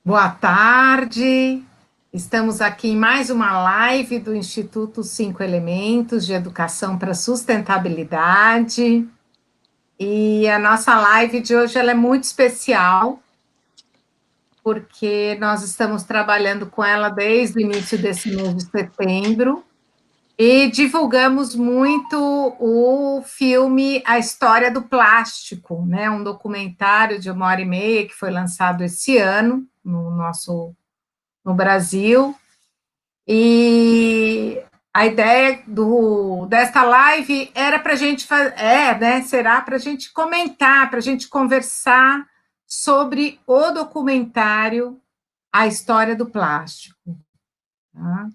Boa tarde. Estamos aqui em mais uma live do Instituto Cinco Elementos de Educação para Sustentabilidade. E a nossa live de hoje ela é muito especial, porque nós estamos trabalhando com ela desde o início desse mês de setembro e divulgamos muito o filme A História do Plástico, né? Um documentário de 1 hora e meia que foi lançado esse ano no Brasil. E a ideia desta live era para a gente né? Será para a gente comentar, para a gente conversar sobre o documentário A História do Plástico. Tá?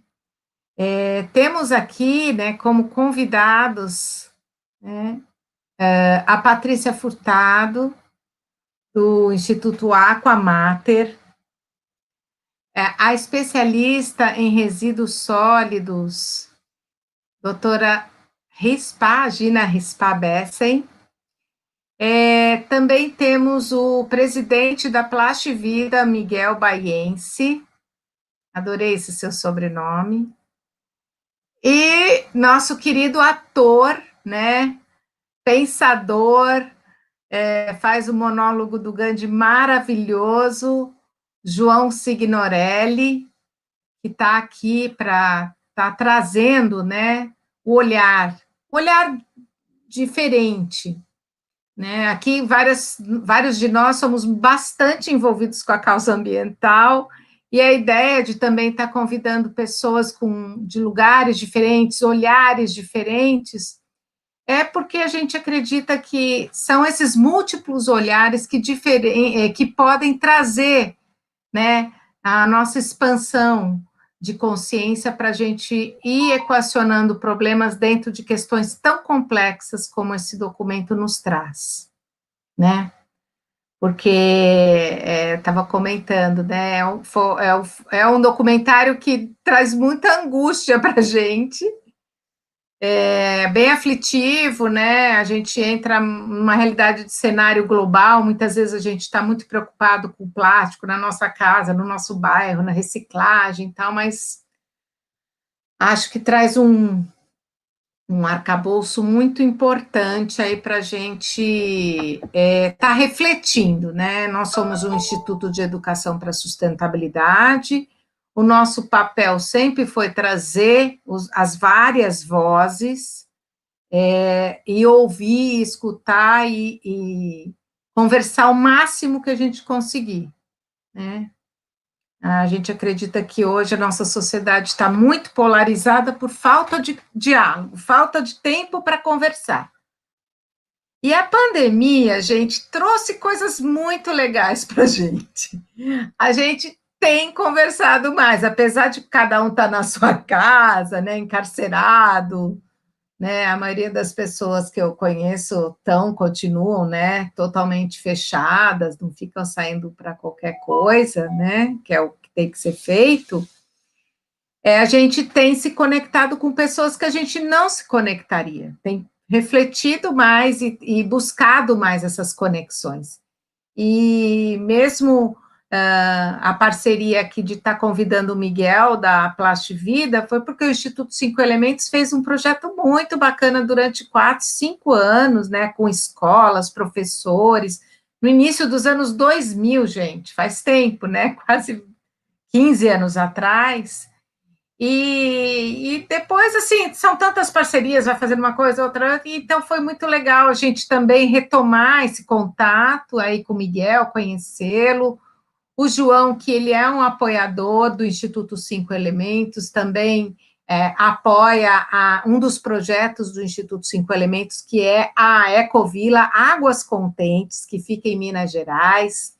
Temos aqui, né, como convidados, né, a Patrícia Furtado, do Instituto Aquamater, a especialista em resíduos sólidos, doutora Gina Rispa Bessen. Também temos o presidente da Plastivida, Miguel Baiense, adorei esse seu sobrenome, e nosso querido ator, né, pensador, faz o monólogo do Gandhi maravilhoso, João Signorelli, que está aqui para estar trazendo, né, o olhar diferente, né? Aqui vários de nós somos bastante envolvidos com a causa ambiental e a ideia de também estar convidando pessoas de lugares diferentes, olhares diferentes, é porque a gente acredita que são esses múltiplos olhares que podem trazer, né, a nossa expansão de consciência para a gente ir equacionando problemas dentro de questões tão complexas como esse documento nos traz, né? Porque estava comentando, né? É um documentário que traz muita angústia para a gente, é bem aflitivo, né? A gente entra numa realidade de cenário global, muitas vezes a gente está muito preocupado com o plástico na nossa casa, no nosso bairro, na reciclagem e tal, mas acho que traz um arcabouço muito importante aí para a gente tá refletindo, né? Nós somos um Instituto de Educação para a Sustentabilidade, o nosso papel sempre foi trazer as várias vozes, e ouvir, escutar e conversar o máximo que a gente conseguir, né? A gente acredita que hoje a nossa sociedade está muito polarizada por falta de diálogo, falta de tempo para conversar. E a pandemia, gente, trouxe coisas muito legais para a gente. A gente tem conversado mais, apesar de cada um estar na sua casa, né, encarcerado, né? A maioria das pessoas que eu conheço continuam, né, totalmente fechadas, não ficam saindo para qualquer coisa, né, que é o que tem que ser feito. A gente tem se conectado com pessoas que a gente não se conectaria, tem refletido mais e buscado mais essas conexões. E mesmo a parceria aqui de estar convidando o Miguel da Plastivida foi porque o Instituto Cinco Elementos fez um projeto muito bacana durante 4, 5 anos, né, com escolas, professores, no início dos anos 2000, gente, faz tempo, né, quase 15 anos atrás. E depois, assim, são tantas parcerias, vai fazendo uma coisa, outra, então foi muito legal a gente também retomar esse contato aí com o Miguel, conhecê-lo. O João, que ele é um apoiador do Instituto Cinco Elementos, também apoia um dos projetos do Instituto Cinco Elementos, que é a Ecovila Águas Contentes, que fica em Minas Gerais.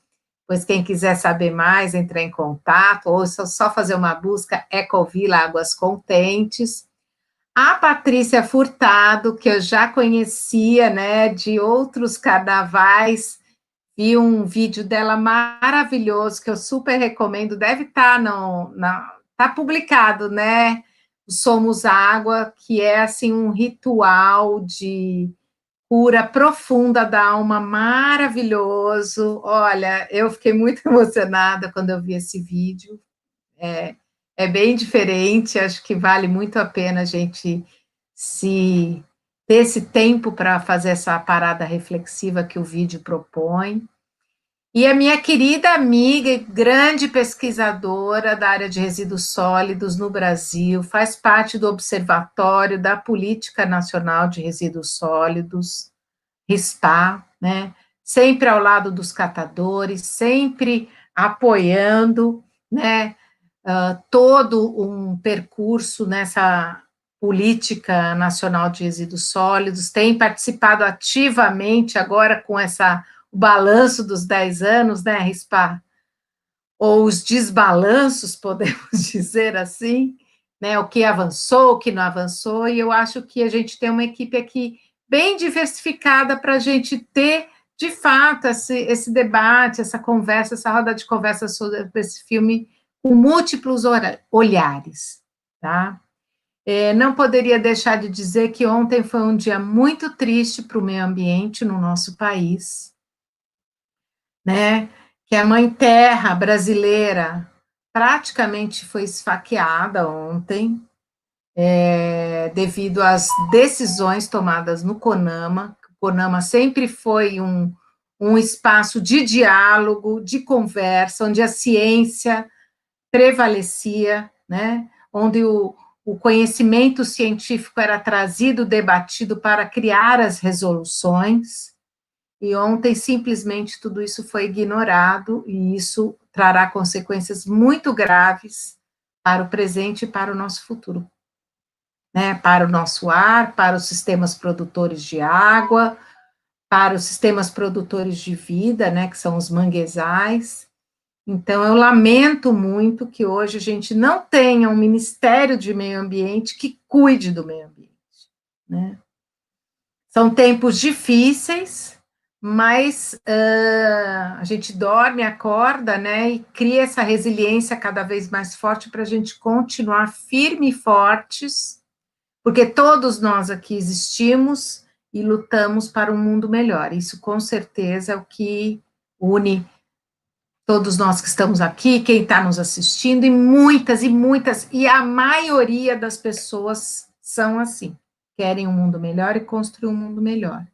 Pois quem quiser saber mais, entrar em contato, ou só fazer uma busca, Ecovila Águas Contentes. A Patrícia Furtado, que eu já conhecia, né, de outros carnavais, vi um vídeo dela maravilhoso, que eu super recomendo, deve estar tá publicado, né, Somos Água, que é, assim, um ritual de cura profunda da alma, maravilhoso. Olha, eu fiquei muito emocionada quando eu vi esse vídeo. É bem diferente, acho que vale muito a pena a gente se ter esse tempo para fazer essa parada reflexiva que o vídeo propõe. E a minha querida amiga e grande pesquisadora da área de resíduos sólidos no Brasil, faz parte do Observatório da Política Nacional de Resíduos Sólidos, RISPA, né? Sempre ao lado dos catadores, sempre apoiando, né? Todo um percurso nessa política nacional de resíduos sólidos, tem participado ativamente agora com o balanço dos 10 anos, né, RISPA, ou os desbalanços, podemos dizer assim, né, o que avançou, o que não avançou, e eu acho que a gente tem uma equipe aqui bem diversificada para a gente ter, de fato, esse debate, essa conversa, essa roda de conversa sobre esse filme com múltiplos olhares, tá? Não poderia deixar de dizer que ontem foi um dia muito triste para o meio ambiente no nosso país, né? Que a Mãe Terra brasileira praticamente foi esfaqueada ontem, devido às decisões tomadas no CONAMA. O CONAMA sempre foi um espaço de diálogo, de conversa, onde a ciência prevalecia, né? Onde o conhecimento científico era trazido, debatido para criar as resoluções, e ontem simplesmente tudo isso foi ignorado, e isso trará consequências muito graves para o presente e para o nosso futuro, né? Para o nosso ar, para os sistemas produtores de água, para os sistemas produtores de vida, né? Que são os manguezais. Então, eu lamento muito que hoje a gente não tenha um Ministério de Meio Ambiente que cuide do meio ambiente, né? São tempos difíceis, mas a gente dorme, acorda, né? E cria essa resiliência cada vez mais forte para a gente continuar firme e fortes, porque todos nós aqui existimos e lutamos para um mundo melhor. Isso, com certeza, é o que une todos nós que estamos aqui, quem está nos assistindo, e a maioria das pessoas são assim, querem um mundo melhor e construir um mundo melhor.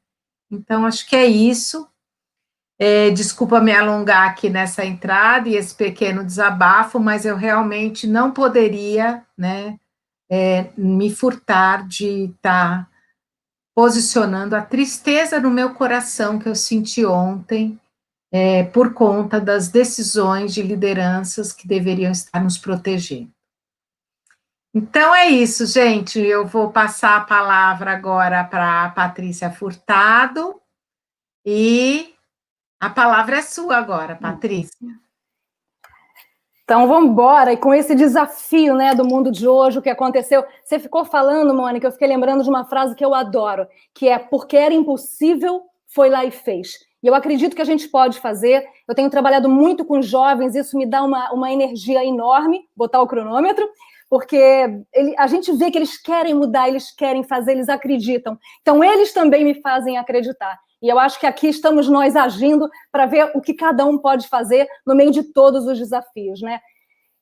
Então, acho que é isso. Desculpa me alongar aqui nessa entrada e esse pequeno desabafo, mas eu realmente não poderia, né, me furtar de estar posicionando a tristeza no meu coração que eu senti ontem, por conta das decisões de lideranças que deveriam estar nos protegendo. Então é isso, gente. Eu vou passar a palavra agora para a Patrícia Furtado, e a palavra é sua agora, Patrícia. Então, vamos embora, e com esse desafio, né, do mundo de hoje, o que aconteceu. Você ficou falando, Mônica, eu fiquei lembrando de uma frase que eu adoro, que é: porque era impossível, foi lá e fez. E eu acredito que a gente pode fazer. Eu tenho trabalhado muito com jovens, isso me dá uma energia enorme, botar o cronômetro, porque a gente vê que eles querem mudar, eles querem fazer, eles acreditam. Então, eles também me fazem acreditar. E eu acho que aqui estamos nós agindo para ver o que cada um pode fazer no meio de todos os desafios, né?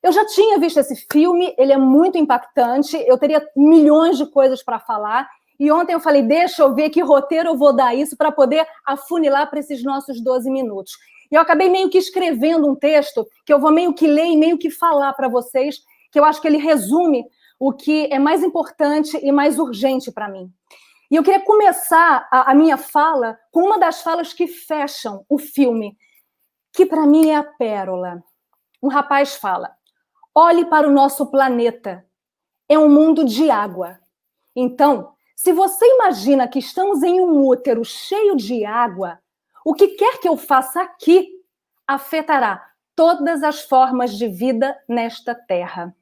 Eu já tinha visto esse filme, ele é muito impactante, eu teria milhões de coisas para falar, e ontem eu falei, deixa eu ver que roteiro eu vou dar isso para poder afunilar para esses nossos 12 minutos. E eu acabei meio que escrevendo um texto que eu vou meio que ler e meio que falar para vocês, que eu acho que ele resume o que é mais importante e mais urgente para mim. E eu queria começar a minha fala com uma das falas que fecham o filme, que para mim é a pérola. Um rapaz fala: olhe para o nosso planeta, é um mundo de água. Então, se você imagina que estamos em um útero cheio de água, o que quer que eu faça aqui afetará todas as formas de vida nesta terra.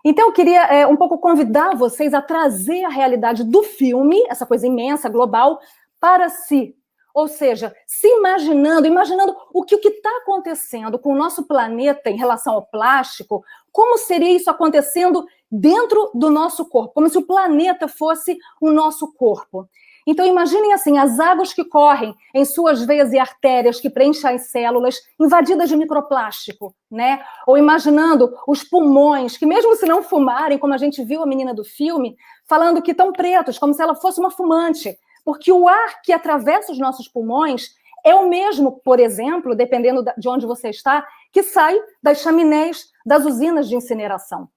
Então, eu queria um pouco convidar vocês a trazer a realidade do filme, essa coisa imensa, global, para si. Ou seja, se imaginando o que está acontecendo com o nosso planeta em relação ao plástico, como seria isso acontecendo dentro do nosso corpo, como se o planeta fosse o nosso corpo. Então, imaginem assim, as águas que correm em suas veias e artérias que preenchem as células invadidas de microplástico, né? Ou imaginando os pulmões, que mesmo se não fumarem, como a gente viu a menina do filme, falando que estão pretos, como se ela fosse uma fumante, porque o ar que atravessa os nossos pulmões é o mesmo, por exemplo, dependendo de onde você está, que sai das chaminés das usinas de incineração.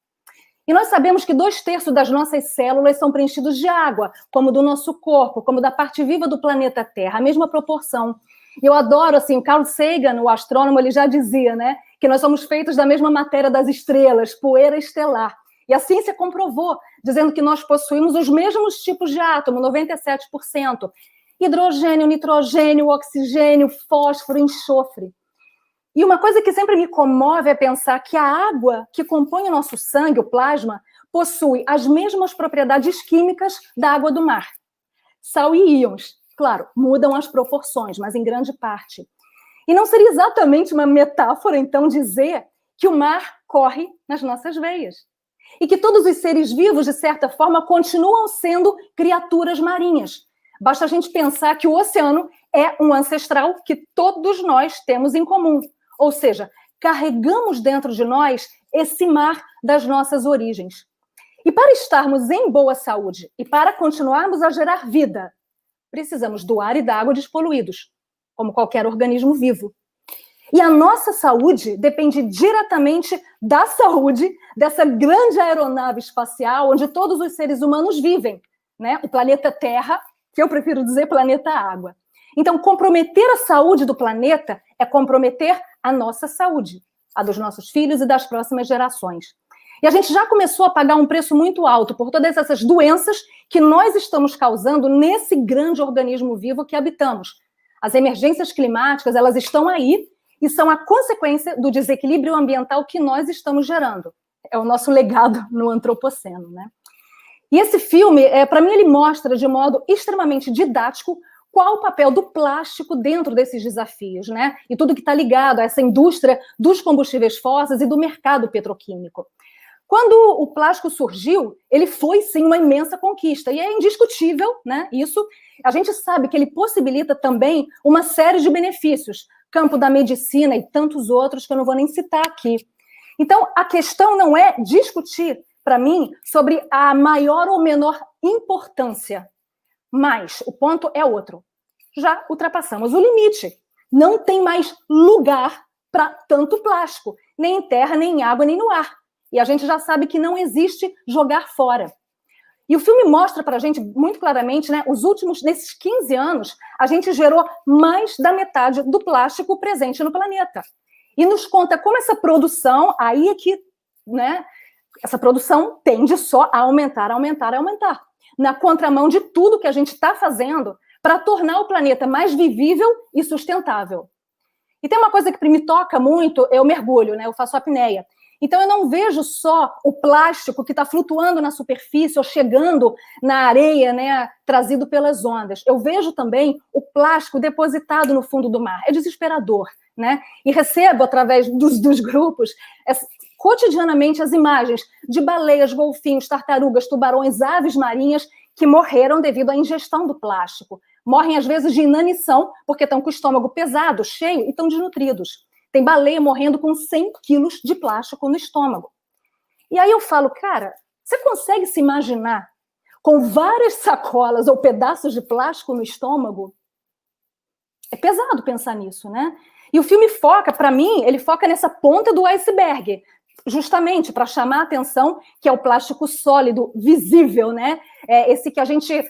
E nós sabemos que 2/3 das nossas células são preenchidos de água, como do nosso corpo, como da parte viva do planeta Terra, a mesma proporção. E eu adoro, assim, Carl Sagan, o astrônomo, ele já dizia, né, que nós somos feitos da mesma matéria das estrelas, poeira estelar. E a ciência comprovou, dizendo que nós possuímos os mesmos tipos de átomo, 97%. Hidrogênio, nitrogênio, oxigênio, fósforo, enxofre. E uma coisa que sempre me comove é pensar que a água que compõe o nosso sangue, o plasma, possui as mesmas propriedades químicas da água do mar. Sal e íons, claro, mudam as proporções, mas em grande parte. E não seria exatamente uma metáfora, então, dizer que o mar corre nas nossas veias? E que todos os seres vivos, de certa forma, continuam sendo criaturas marinhas. Basta a gente pensar que o oceano é um ancestral que todos nós temos em comum. Ou seja, carregamos dentro de nós esse mar das nossas origens. E para estarmos em boa saúde e para continuarmos a gerar vida, precisamos do ar e da água despoluídos, como qualquer organismo vivo. E a nossa saúde depende diretamente da saúde dessa grande aeronave espacial onde todos os seres humanos vivem, né? O planeta Terra, que eu prefiro dizer planeta Água. Então, comprometer a saúde do planeta é comprometer a nossa saúde, a dos nossos filhos e das próximas gerações. E a gente já começou a pagar um preço muito alto por todas essas doenças que nós estamos causando nesse grande organismo vivo que habitamos. As emergências climáticas, elas estão aí e são a consequência do desequilíbrio ambiental que nós estamos gerando. É o nosso legado no antropoceno, né? E esse filme, para mim, ele mostra de modo extremamente didático qual o papel do plástico dentro desses desafios, né? E tudo que está ligado a essa indústria dos combustíveis fósseis e do mercado petroquímico. Quando o plástico surgiu, ele foi, sim, uma imensa conquista. E é indiscutível, né? Isso, a gente sabe que ele possibilita também uma série de benefícios. Campo da medicina e tantos outros que eu não vou nem citar aqui. Então, a questão não é discutir, para mim, sobre a maior ou menor importância. Mas o ponto é outro. Já ultrapassamos o limite. Não tem mais lugar para tanto plástico, nem em terra, nem em água, nem no ar. E a gente já sabe que não existe jogar fora. E o filme mostra para a gente muito claramente, né, nesses 15 anos, a gente gerou mais da metade do plástico presente no planeta. E nos conta como essa produção, aí é que, né, essa produção tende só a aumentar, aumentar, aumentar. Na contramão de tudo que a gente está fazendo para tornar o planeta mais vivível e sustentável. E tem uma coisa que me toca muito, é o mergulho, né? Eu faço apneia. Então, eu não vejo só o plástico que está flutuando na superfície ou chegando na areia, né, trazido pelas ondas. Eu vejo também o plástico depositado no fundo do mar. É desesperador, né? E recebo, através dos grupos, cotidianamente as imagens de baleias, golfinhos, tartarugas, tubarões, aves marinhas que morreram devido à ingestão do plástico. Morrem, às vezes, de inanição, porque estão com o estômago pesado, cheio e estão desnutridos. Tem baleia morrendo com 100 quilos de plástico no estômago. E aí eu falo, cara, você consegue se imaginar com várias sacolas ou pedaços de plástico no estômago? É pesado pensar nisso, né? E o filme foca, para mim, ele foca nessa ponta do iceberg, justamente para chamar a atenção que é o plástico sólido, visível, né? É esse que a gente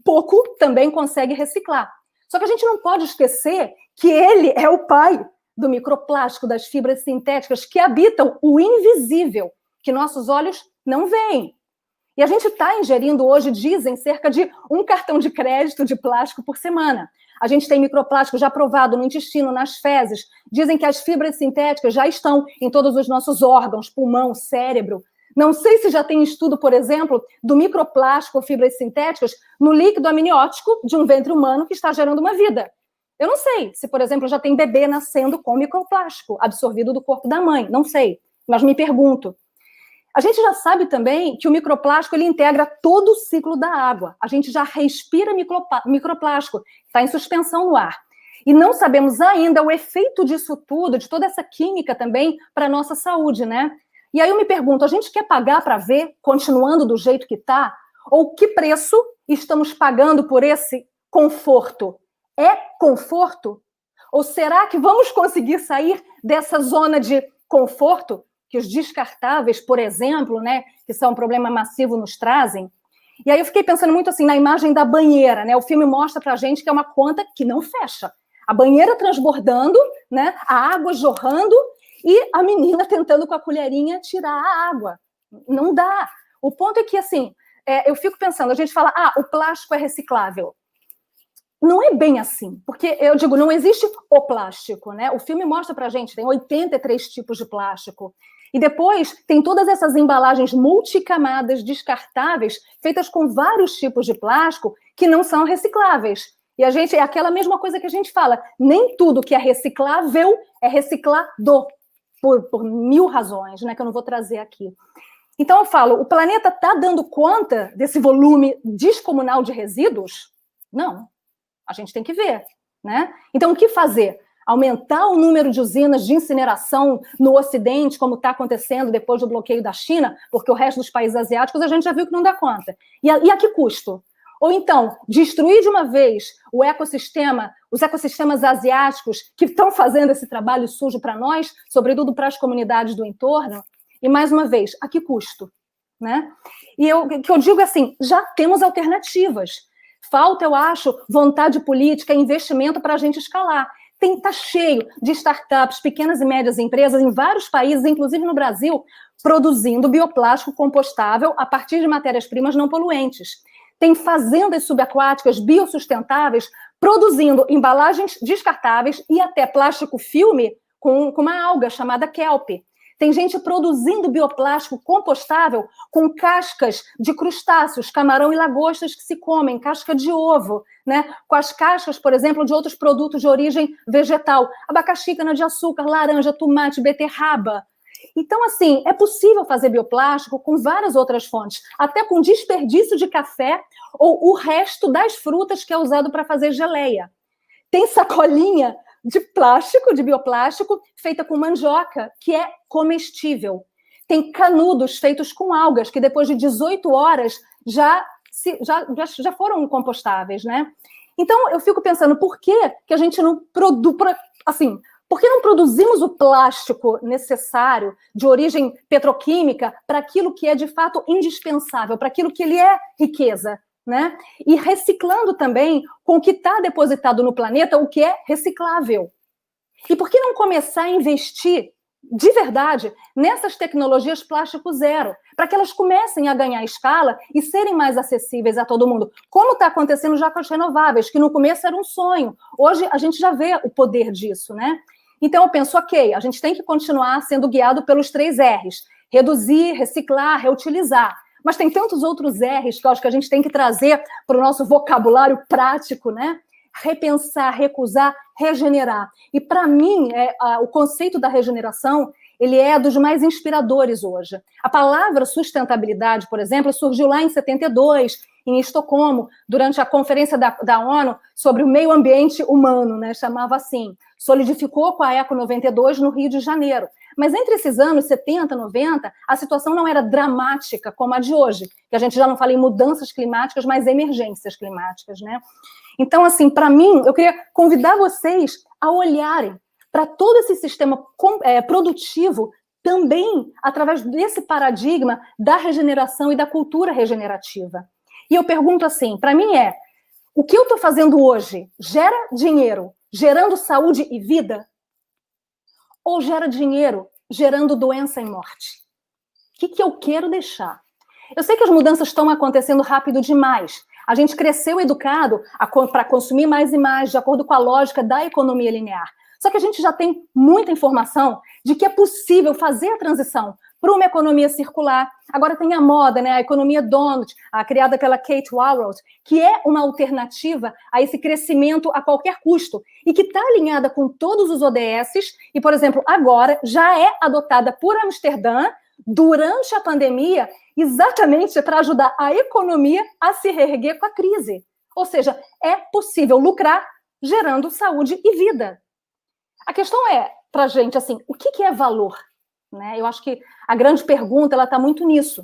pouco também consegue reciclar. Só que a gente não pode esquecer que ele é o pai do microplástico, das fibras sintéticas que habitam o invisível, que nossos olhos não veem. E a gente está ingerindo hoje, dizem, cerca de 1 cartão de crédito de plástico por semana. A gente tem microplástico já provado no intestino, nas fezes. Dizem que as fibras sintéticas já estão em todos os nossos órgãos, pulmão, cérebro. Não sei se já tem estudo, por exemplo, do microplástico ou fibras sintéticas no líquido amniótico de um ventre humano que está gerando uma vida. Eu não sei se, por exemplo, já tem bebê nascendo com microplástico absorvido do corpo da mãe. Não sei, mas me pergunto. A gente já sabe também que o microplástico ele integra todo o ciclo da água. A gente já respira microplástico, está em suspensão no ar. E não sabemos ainda o efeito disso tudo, de toda essa química também, para a nossa saúde, né? E aí eu me pergunto, a gente quer pagar para ver, continuando do jeito que está? Ou que preço estamos pagando por esse conforto? É conforto? Ou será que vamos conseguir sair dessa zona de conforto que os descartáveis, por exemplo, né, que são um problema massivo, nos trazem? E aí eu fiquei pensando muito assim na imagem da banheira, né? O filme mostra pra gente que é uma conta que não fecha. A banheira transbordando, né? A água jorrando e a menina tentando com a colherinha tirar a água. Não dá. O ponto é que, assim, eu fico pensando, a gente fala, o plástico é reciclável. Não é bem assim, porque eu digo, não existe o plástico, né? O filme mostra pra gente, tem 83 tipos de plástico. E depois tem todas essas embalagens multicamadas descartáveis, feitas com vários tipos de plástico que não são recicláveis. E a gente, é aquela mesma coisa que a gente fala, nem tudo que é reciclável é reciclado, por mil razões, né, que eu não vou trazer aqui. Então eu falo, o planeta está dando conta desse volume descomunal de resíduos? Não, a gente tem que ver, né? Então o que fazer? Aumentar o número de usinas de incineração no Ocidente, como está acontecendo depois do bloqueio da China, porque o resto dos países asiáticos a gente já viu que não dá conta. E a que custo? Ou então, destruir de uma vez o ecossistema, os ecossistemas asiáticos que estão fazendo esse trabalho sujo para nós, sobretudo para as comunidades do entorno, e mais uma vez, a que custo? Né? E o que eu digo é assim, já temos alternativas. Falta, eu acho, vontade política, investimento para a gente escalar. Está cheio de startups, pequenas e médias empresas em vários países, inclusive no Brasil, produzindo bioplástico compostável a partir de matérias-primas não poluentes. Tem fazendas subaquáticas biossustentáveis produzindo embalagens descartáveis e até plástico filme com uma alga chamada kelp. Tem gente produzindo bioplástico compostável com cascas de crustáceos, camarão e lagostas que se comem, casca de ovo, né? Com as cascas, por exemplo, de outros produtos de origem vegetal, abacaxi, cana-de-açúcar, laranja, tomate, beterraba. Então, assim, é possível fazer bioplástico com várias outras fontes, até com desperdício de café ou o resto das frutas que é usado para fazer geleia. Tem sacolinha de plástico, de bioplástico, feita com mandioca, que é comestível. Tem canudos feitos com algas, que depois de 18 horas já foram compostáveis, né? Então, eu fico pensando, por que a gente não produz, assim, por que não produzimos o plástico necessário de origem petroquímica para aquilo que é, de fato, indispensável, para aquilo que ele é riqueza, né? E reciclando também com o que está depositado no planeta, o que é reciclável. E por que não começar a investir de verdade nessas tecnologias plástico zero, para que elas comecem a ganhar escala e serem mais acessíveis a todo mundo, como está acontecendo já com as renováveis, que no começo era um sonho. Hoje a gente já vê o poder disso, né? Então eu penso, ok, a gente tem que continuar sendo guiado pelos 3 R's, reduzir, reciclar, reutilizar. Mas tem tantos outros R's que eu acho que a gente tem que trazer para o nosso vocabulário prático, né? Repensar, recusar, regenerar. E, para mim, o conceito da regeneração, ele é dos mais inspiradores hoje. A palavra sustentabilidade, por exemplo, surgiu lá em 72, em Estocolmo, durante a conferência da ONU sobre o meio ambiente humano, né? Chamava assim. Solidificou com a Eco 92 no Rio de Janeiro. Mas entre esses anos 70, 90, a situação não era dramática como a de hoje, que a gente já não fala em mudanças climáticas, mas emergências climáticas, né? Então, assim, para mim, eu queria convidar vocês a olharem para todo esse sistema produtivo também através desse paradigma da regeneração e da cultura regenerativa. E eu pergunto assim, para mim o que eu estou fazendo hoje gera dinheiro, gerando saúde e vida? Ou gera dinheiro, gerando doença e morte? O que eu quero deixar? Eu sei que as mudanças estão acontecendo rápido demais. A gente cresceu educado para consumir mais e mais, de acordo com a lógica da economia linear. Só que a gente já tem muita informação de que é possível fazer a transição para uma economia circular. Agora tem a moda, né? A economia Donut, criada pela Kate Raworth, que é uma alternativa a esse crescimento a qualquer custo e que está alinhada com todos os ODSs e, por exemplo, agora já é adotada por Amsterdã durante a pandemia, exatamente para ajudar a economia a se reerguer com a crise. Ou seja, é possível lucrar gerando saúde e vida. A questão é, para a gente, assim, o que é valor? Né? Eu acho que a grande pergunta está muito nisso.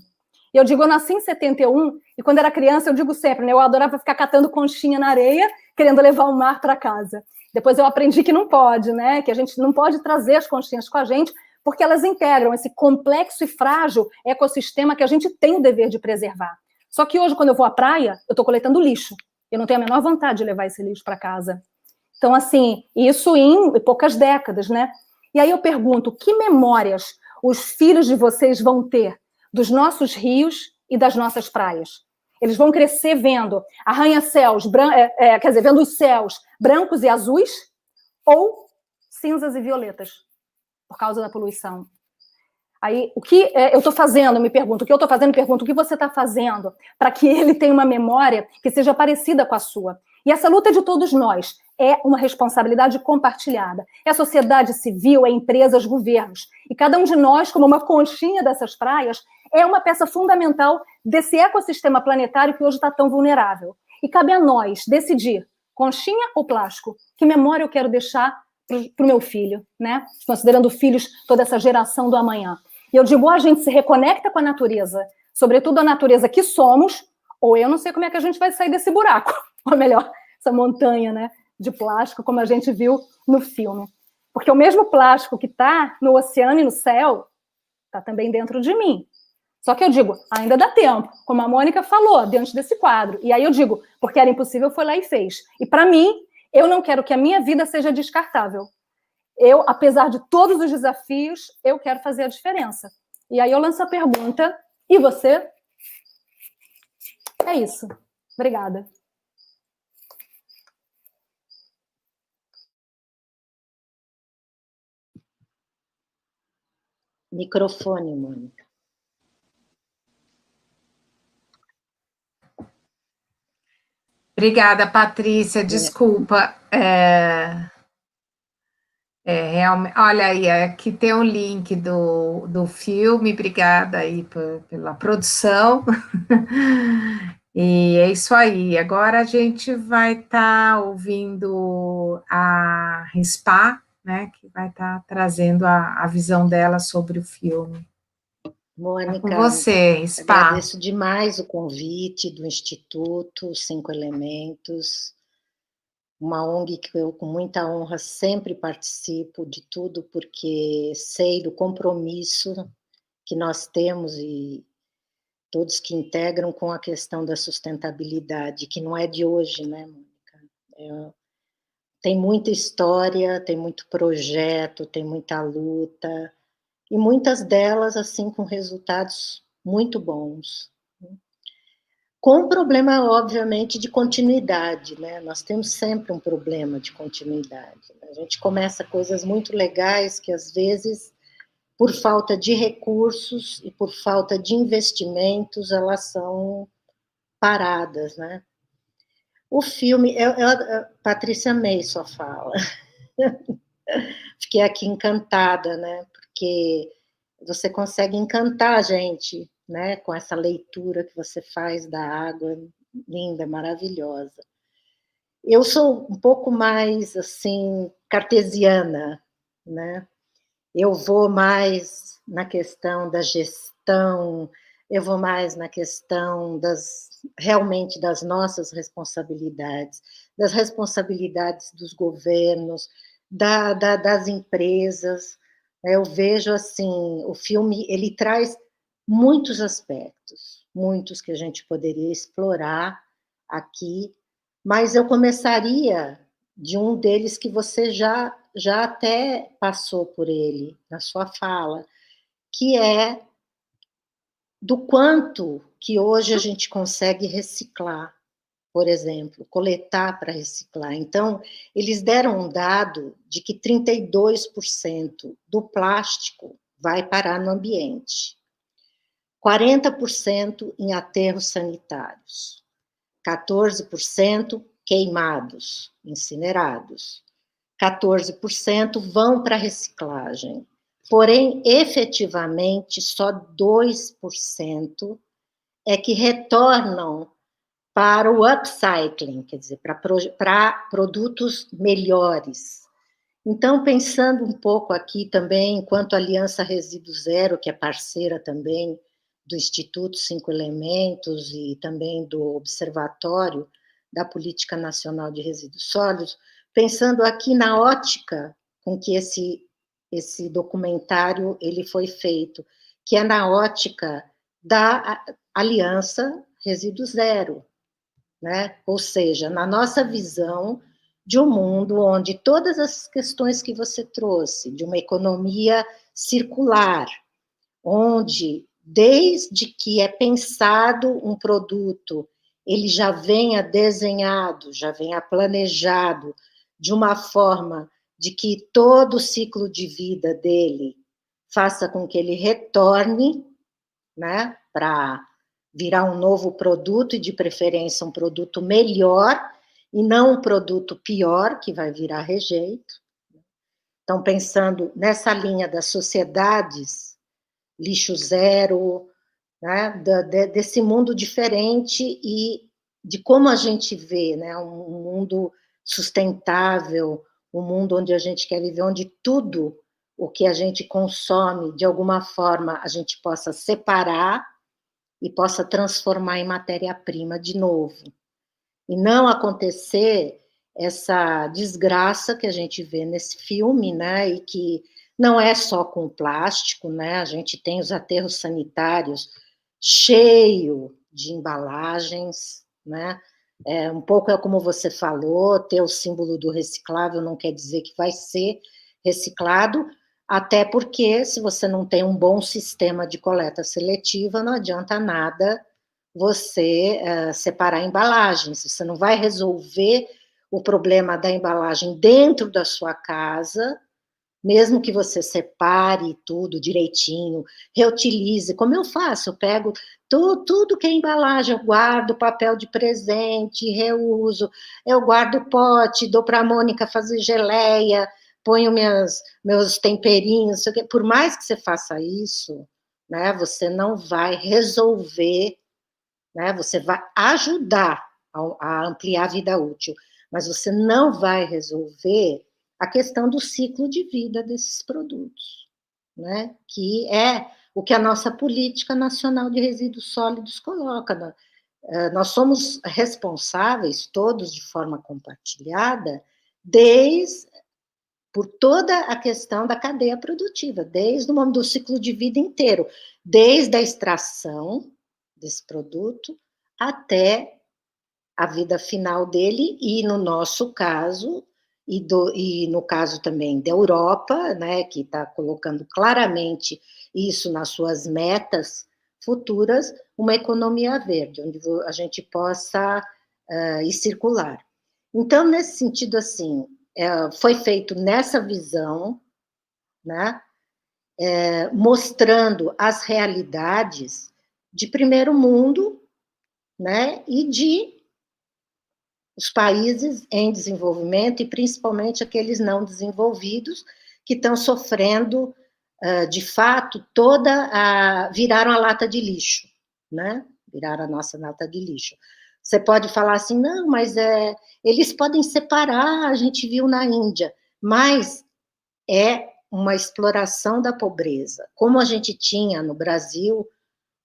Eu digo, eu nasci em 71, e quando era criança, eu digo sempre, né, eu adorava ficar catando conchinha na areia, querendo levar o mar para casa. Depois eu aprendi que não pode, né, que a gente não pode trazer as conchinhas com a gente, porque elas integram esse complexo e frágil ecossistema que a gente tem o dever de preservar. Só que hoje, quando eu vou à praia, eu estou coletando lixo. Eu não tenho a menor vontade de levar esse lixo para casa. Então, assim, isso em poucas décadas, né? E aí eu pergunto, que memórias os filhos de vocês vão ter dos nossos rios e das nossas praias? Eles vão crescer vendo arranha-céus, quer dizer, vendo os céus brancos e azuis ou cinzas e violetas, por causa da poluição. Aí, o que eu estou fazendo, me pergunto, o que eu estou fazendo, me pergunto, o que você está fazendo para que ele tenha uma memória que seja parecida com a sua? E essa luta é de todos nós, é uma responsabilidade compartilhada. É a sociedade civil, é empresas, governos. E cada um de nós, como uma conchinha dessas praias, é uma peça fundamental desse ecossistema planetário que hoje está tão vulnerável. E cabe a nós decidir, conchinha ou plástico, que memória eu quero deixar para o meu filho, né? Considerando filhos, toda essa geração do amanhã. E eu digo, ou a gente se reconecta com a natureza, sobretudo a natureza que somos, ou eu não sei como é que a gente vai sair desse buraco, ou melhor, essa montanha, né, de plástico, como a gente viu no filme. Porque o mesmo plástico que está no oceano e no céu, está também dentro de mim. Só que eu digo, ainda dá tempo, como a Mônica falou, diante desse quadro. E aí eu digo, porque era impossível, foi lá e fez. E para mim, eu não quero que a minha vida seja descartável. Eu, apesar de todos os desafios, eu quero fazer a diferença. E aí eu lanço a pergunta, e você? É isso. Obrigada. Microfone, Mônica. Obrigada, Patrícia. Desculpa. Realmente, olha aí, aqui tem um link do filme. Obrigada aí pela produção. E é isso aí. Agora a gente vai estar ouvindo a Rispa, né, que vai estar trazendo a visão dela sobre o filme. Mônica, com você, Rispa. Agradeço demais o convite do Instituto 5 Elementos, uma ONG que eu, com muita honra, sempre participo de tudo, porque sei do compromisso que nós temos e todos que integram com a questão da sustentabilidade, que não é de hoje, né, Mônica? Tem muita história, tem muito projeto, tem muita luta, e muitas delas, assim, com resultados muito bons. Com um problema, obviamente, de continuidade, né? Nós temos sempre um problema de continuidade. A gente começa coisas muito legais que, às vezes, por falta de recursos e por falta de investimentos, elas são paradas, né? O filme, Patrícia amei sua fala. Fiquei aqui encantada, né? Porque você consegue encantar a gente, né? Com essa leitura que você faz da água, linda, maravilhosa. Eu sou um pouco mais, assim, cartesiana, né? Eu vou mais na questão da gestão, eu vou mais na questão realmente das nossas responsabilidades, das responsabilidades dos governos, das empresas. Eu vejo, assim, o filme, ele traz muitos aspectos, muitos que a gente poderia explorar aqui, mas eu começaria de um deles que você já até passou por ele na sua fala, que é do quanto que hoje a gente consegue reciclar, por exemplo, coletar para reciclar. Então, eles deram um dado de que 32% do plástico vai parar no ambiente, 40% em aterros sanitários, 14% queimados, incinerados, 14% vão para reciclagem, porém, efetivamente, só 2% é que retornam para o upcycling, quer dizer, para produtos melhores. Então, pensando um pouco aqui também, enquanto Aliança Resíduo Zero, que é parceira também do Instituto 5 Elementos e também do Observatório da Política Nacional de Resíduos Sólidos, pensando aqui na ótica com que esse documentário ele foi feito, que é na ótica da Aliança Resíduo Zero, né? Ou seja, na nossa visão de um mundo onde todas as questões que você trouxe, de uma economia circular, onde, desde que é pensado um produto, ele já venha desenhado, já venha planejado, de uma forma de que todo o ciclo de vida dele faça com que ele retorne, né, para virar um novo produto, e de preferência um produto melhor, e não um produto pior, que vai virar rejeito. Então, pensando nessa linha das sociedades, lixo zero, né, desse mundo diferente e de como a gente vê, né, um mundo sustentável, um mundo onde a gente quer viver, onde tudo o que a gente consome, de alguma forma, a gente possa separar e possa transformar em matéria-prima de novo. E não acontecer essa desgraça que a gente vê nesse filme, né, e que não é só com plástico, né, a gente tem os aterros sanitários cheio de embalagens, né, um pouco é como você falou, ter o símbolo do reciclável não quer dizer que vai ser reciclado, até porque se você não tem um bom sistema de coleta seletiva, não adianta nada você separar embalagens, você não vai resolver o problema da embalagem dentro da sua casa, mesmo que você separe tudo direitinho, reutilize, como eu faço, eu pego tudo que é embalagem, eu guardo papel de presente, reuso, eu guardo pote, dou para a Mônica fazer geleia, ponho meus temperinhos, por mais que você faça isso, né, você não vai resolver, né, você vai ajudar a ampliar a vida útil, mas você não vai resolver a questão do ciclo de vida desses produtos, né, que é o que a nossa Política Nacional de Resíduos Sólidos coloca. Nós somos responsáveis, todos de forma compartilhada, por toda a questão da cadeia produtiva, desde o momento do ciclo de vida inteiro, desde a extração desse produto até a vida final dele, e no nosso caso, e no caso também da Europa, né, que está colocando claramente isso nas suas metas futuras, uma economia verde, onde a gente possa ir circular. Então, nesse sentido, assim, foi feito nessa visão, né, mostrando as realidades de primeiro mundo, né, e de os países em desenvolvimento, e principalmente aqueles não desenvolvidos, que estão sofrendo, de fato, viraram a lata de lixo, né? Viraram a nossa lata de lixo. Você pode falar assim, não, mas eles podem separar, a gente viu na Índia, mas é uma exploração da pobreza, como a gente tinha no Brasil,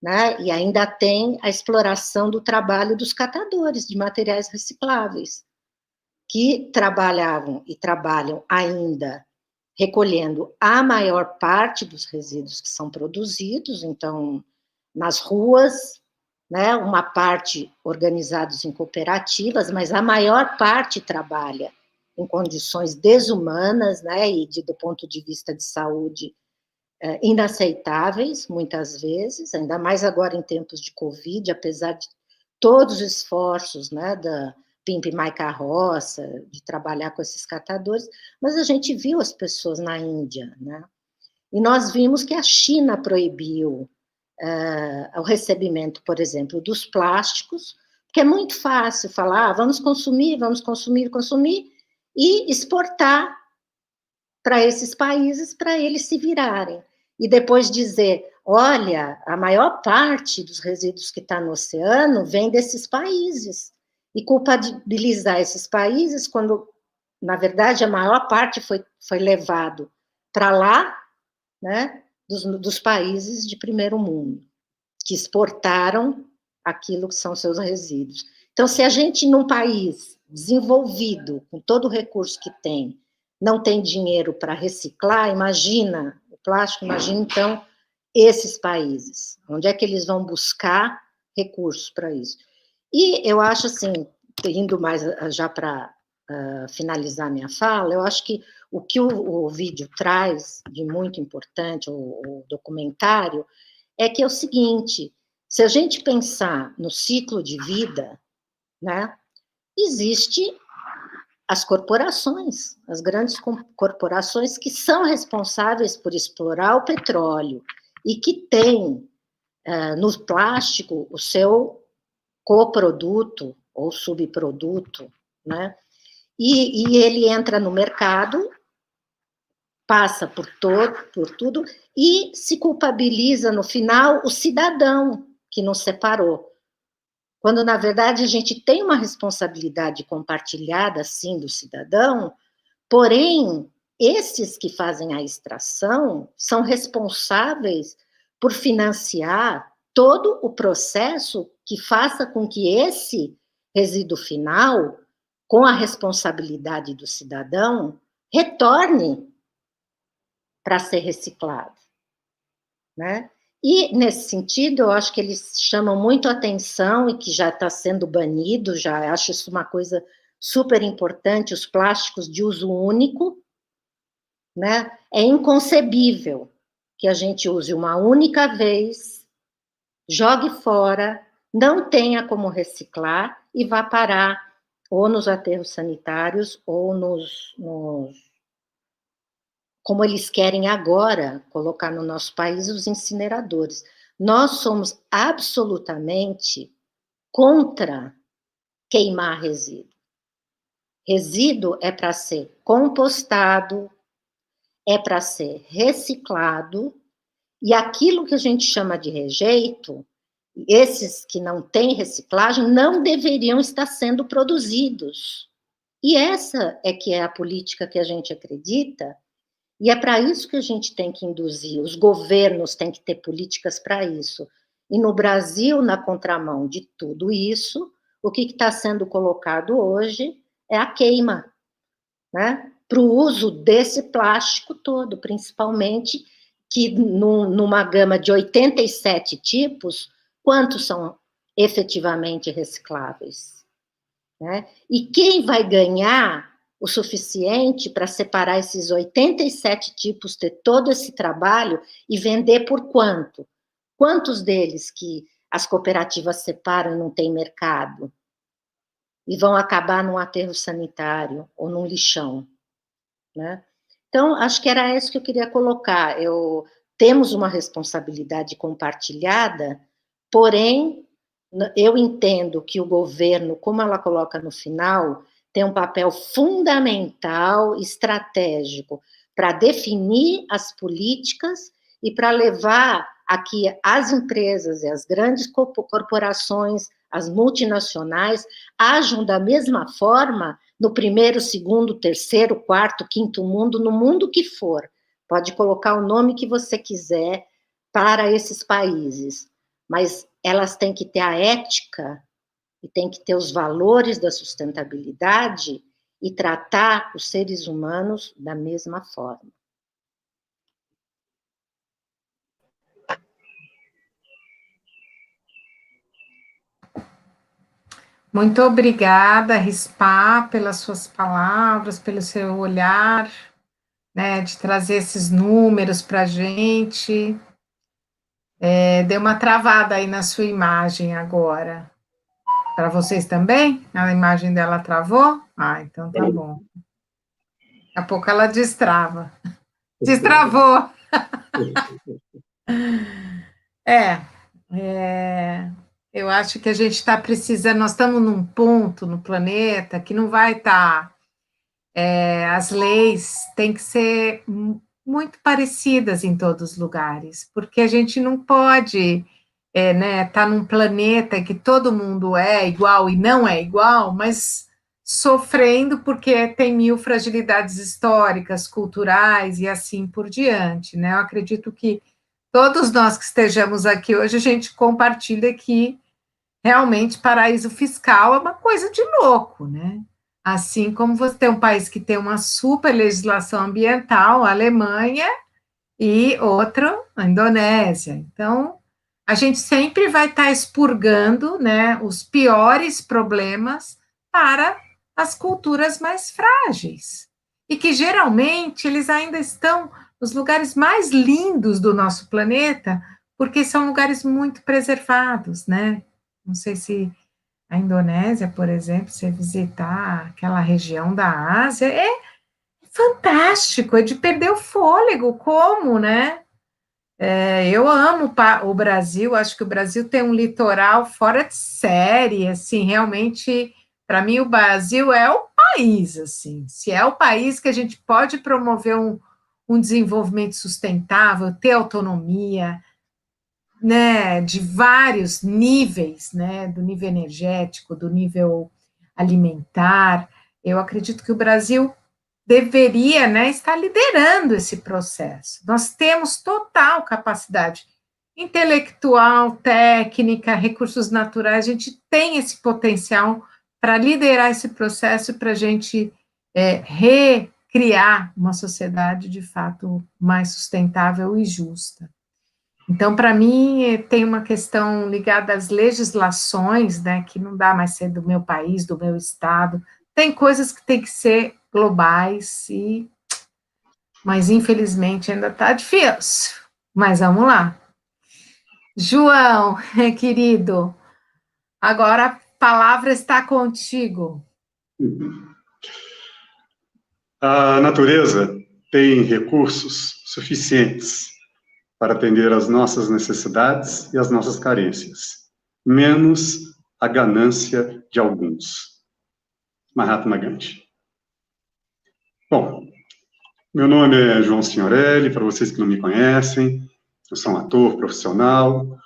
né, e ainda tem a exploração do trabalho dos catadores de materiais recicláveis, que trabalhavam e trabalham ainda recolhendo a maior parte dos resíduos que são produzidos, então, nas ruas, né, uma parte organizados em cooperativas, mas a maior parte trabalha em condições desumanas, né, e do ponto de vista de saúde, inaceitáveis, muitas vezes, ainda mais agora em tempos de Covid, apesar de todos os esforços, né, da Pimp My Carroça, de trabalhar com esses catadores, mas a gente viu as pessoas na Índia, né, e nós vimos que a China proibiu o recebimento, por exemplo, dos plásticos, porque é muito fácil falar, vamos consumir, e exportar para esses países, para eles se virarem. E depois dizer, olha, a maior parte dos resíduos que está no oceano vem desses países. E culpabilizar esses países quando, na verdade, a maior parte foi levado para lá, né, dos países de primeiro mundo, que exportaram aquilo que são seus resíduos. Então, se a gente, num país desenvolvido, com todo o recurso que tem, não tem dinheiro para reciclar, imagina o plástico, imagina, então, esses países. Onde é que eles vão buscar recursos para isso? E eu acho, assim, indo mais já para finalizar minha fala, eu acho que o vídeo traz de muito importante, o documentário, é que é o seguinte, se a gente pensar no ciclo de vida, né, existe as corporações, as grandes corporações que são responsáveis por explorar o petróleo e que têm no plástico o seu coproduto ou subproduto, né? E ele entra no mercado, passa por tudo, e se culpabiliza no final o cidadão que nos separou. Quando, na verdade, a gente tem uma responsabilidade compartilhada, sim, do cidadão, porém, esses que fazem a extração são responsáveis por financiar todo o processo que faça com que esse resíduo final, com a responsabilidade do cidadão, retorne para ser reciclado, né? E, nesse sentido, eu acho que eles chamam muito atenção e que já está sendo banido, já acho isso uma coisa super importante, os plásticos de uso único, né? É inconcebível que a gente use uma única vez, jogue fora, não tenha como reciclar e vá parar ou nos aterros sanitários ou como eles querem agora colocar no nosso país os incineradores. Nós somos absolutamente contra queimar resíduo. Resíduo é para ser compostado, é para ser reciclado, e aquilo que a gente chama de rejeito, esses que não têm reciclagem, não deveriam estar sendo produzidos. E essa é que é a política que a gente acredita, e é para isso que a gente tem que induzir, os governos têm que ter políticas para isso. E no Brasil, na contramão de tudo isso, o que está sendo colocado hoje é a queima, né? Para o uso desse plástico todo, principalmente, que numa gama de 87 tipos, quantos são efetivamente recicláveis? Né? E quem vai ganhar o suficiente para separar esses 87 tipos, ter todo esse trabalho e vender por quanto? Quantos deles que as cooperativas separam e não tem mercado? E vão acabar num aterro sanitário ou num lixão, né? Então, acho que era isso que eu queria colocar. Temos uma responsabilidade compartilhada, porém, eu entendo que o governo, como ela coloca no final, tem um papel fundamental, estratégico, para definir as políticas e para levar a que as empresas e as grandes corporações, as multinacionais, ajam da mesma forma no primeiro, segundo, terceiro, quarto, quinto mundo, no mundo que for. Pode colocar o nome que você quiser para esses países, mas elas têm que ter a ética e têm que ter os valores da sustentabilidade e tratar os seres humanos da mesma forma. Muito obrigada, Rispá, pelas suas palavras, pelo seu olhar, né, de trazer esses números para a gente. Deu uma travada aí na sua imagem agora. Para vocês também? A imagem dela travou? Ah, então tá bom. Daqui a pouco ela destrava. Destravou! Eu acho que a gente está precisando, nós estamos num ponto no planeta que não vai estar As leis têm que ser muito parecidas em todos os lugares, porque a gente não pode tá num planeta que todo mundo é igual e não é igual, mas sofrendo porque tem mil fragilidades históricas, culturais e assim por diante, né? Eu acredito que todos nós que estejamos aqui hoje, a gente compartilha que realmente paraíso fiscal é uma coisa de louco, né? Assim como você tem um país que tem uma super legislação ambiental, a Alemanha, e outro, a Indonésia. Então, a gente sempre vai estar expurgando, né, os piores problemas para as culturas mais frágeis. E que geralmente eles ainda estão nos lugares mais lindos do nosso planeta, porque são lugares muito preservados, né? Não sei se a Indonésia, por exemplo, você visitar aquela região da Ásia, é fantástico, é de perder o fôlego, como, né? Eu amo o Brasil, acho que o Brasil tem um litoral fora de série, assim, realmente, para mim, o Brasil é o país, assim, se é o país que a gente pode promover um desenvolvimento sustentável, ter autonomia, né, de vários níveis, né, do nível energético, do nível alimentar, eu acredito que o Brasil deveria, né, estar liderando esse processo. Nós temos total capacidade intelectual, técnica, recursos naturais, a gente tem esse potencial para liderar esse processo, para a gente recriar uma sociedade de fato mais sustentável e justa. Então, para mim, tem uma questão ligada às legislações, né, que não dá mais ser do meu país, do meu estado. Tem coisas que tem que ser globais, mas infelizmente ainda está difícil. Mas vamos lá. João, querido, agora a palavra está contigo. A natureza tem recursos suficientes para atender às nossas necessidades e às nossas carências, menos a ganância de alguns. Mahatma Gandhi. Bom, meu nome é João Signorelli, para vocês que não me conhecem, eu sou um ator profissional,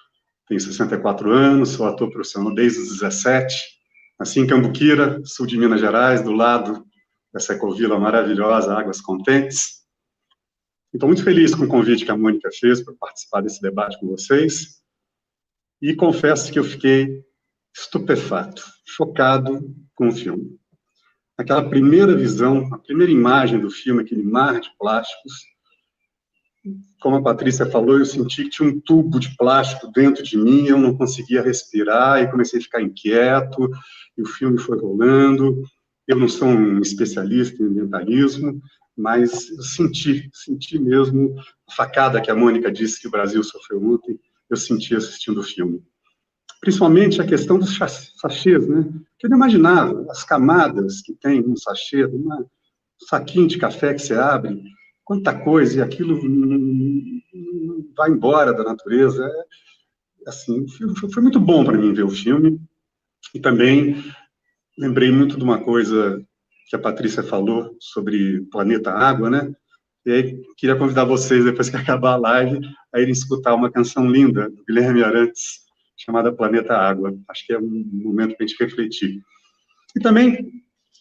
tenho 64 anos, sou ator profissional desde os 17, nasci em Cambuquira, sul de Minas Gerais, do lado dessa ecovila maravilhosa, Águas Contentes. Estou muito feliz com o convite que a Mônica fez para participar desse debate com vocês, e confesso que eu fiquei estupefato, chocado com o filme. Aquela primeira visão, a primeira imagem do filme, aquele mar de plásticos, como a Patrícia falou, eu senti que tinha um tubo de plástico dentro de mim, eu não conseguia respirar, e comecei a ficar inquieto, e o filme foi rolando. Eu não sou um especialista em ambientalismo, mas eu senti mesmo a facada que a Mônica disse que o Brasil sofreu ontem, eu senti assistindo o filme. Principalmente a questão dos sachês, né? Que eu não imaginava as camadas que tem um sachê, um saquinho de café que você abre, quanta coisa, e aquilo não vai embora da natureza. Assim, foi muito bom para mim ver o filme, e também lembrei muito de uma coisa que a Patrícia falou sobre o planeta Água, né? E aí, queria convidar vocês, depois que acabar a live, a irem escutar uma canção linda do Guilherme Arantes, chamada Planeta Água. Acho que é um momento para a gente refletir. E também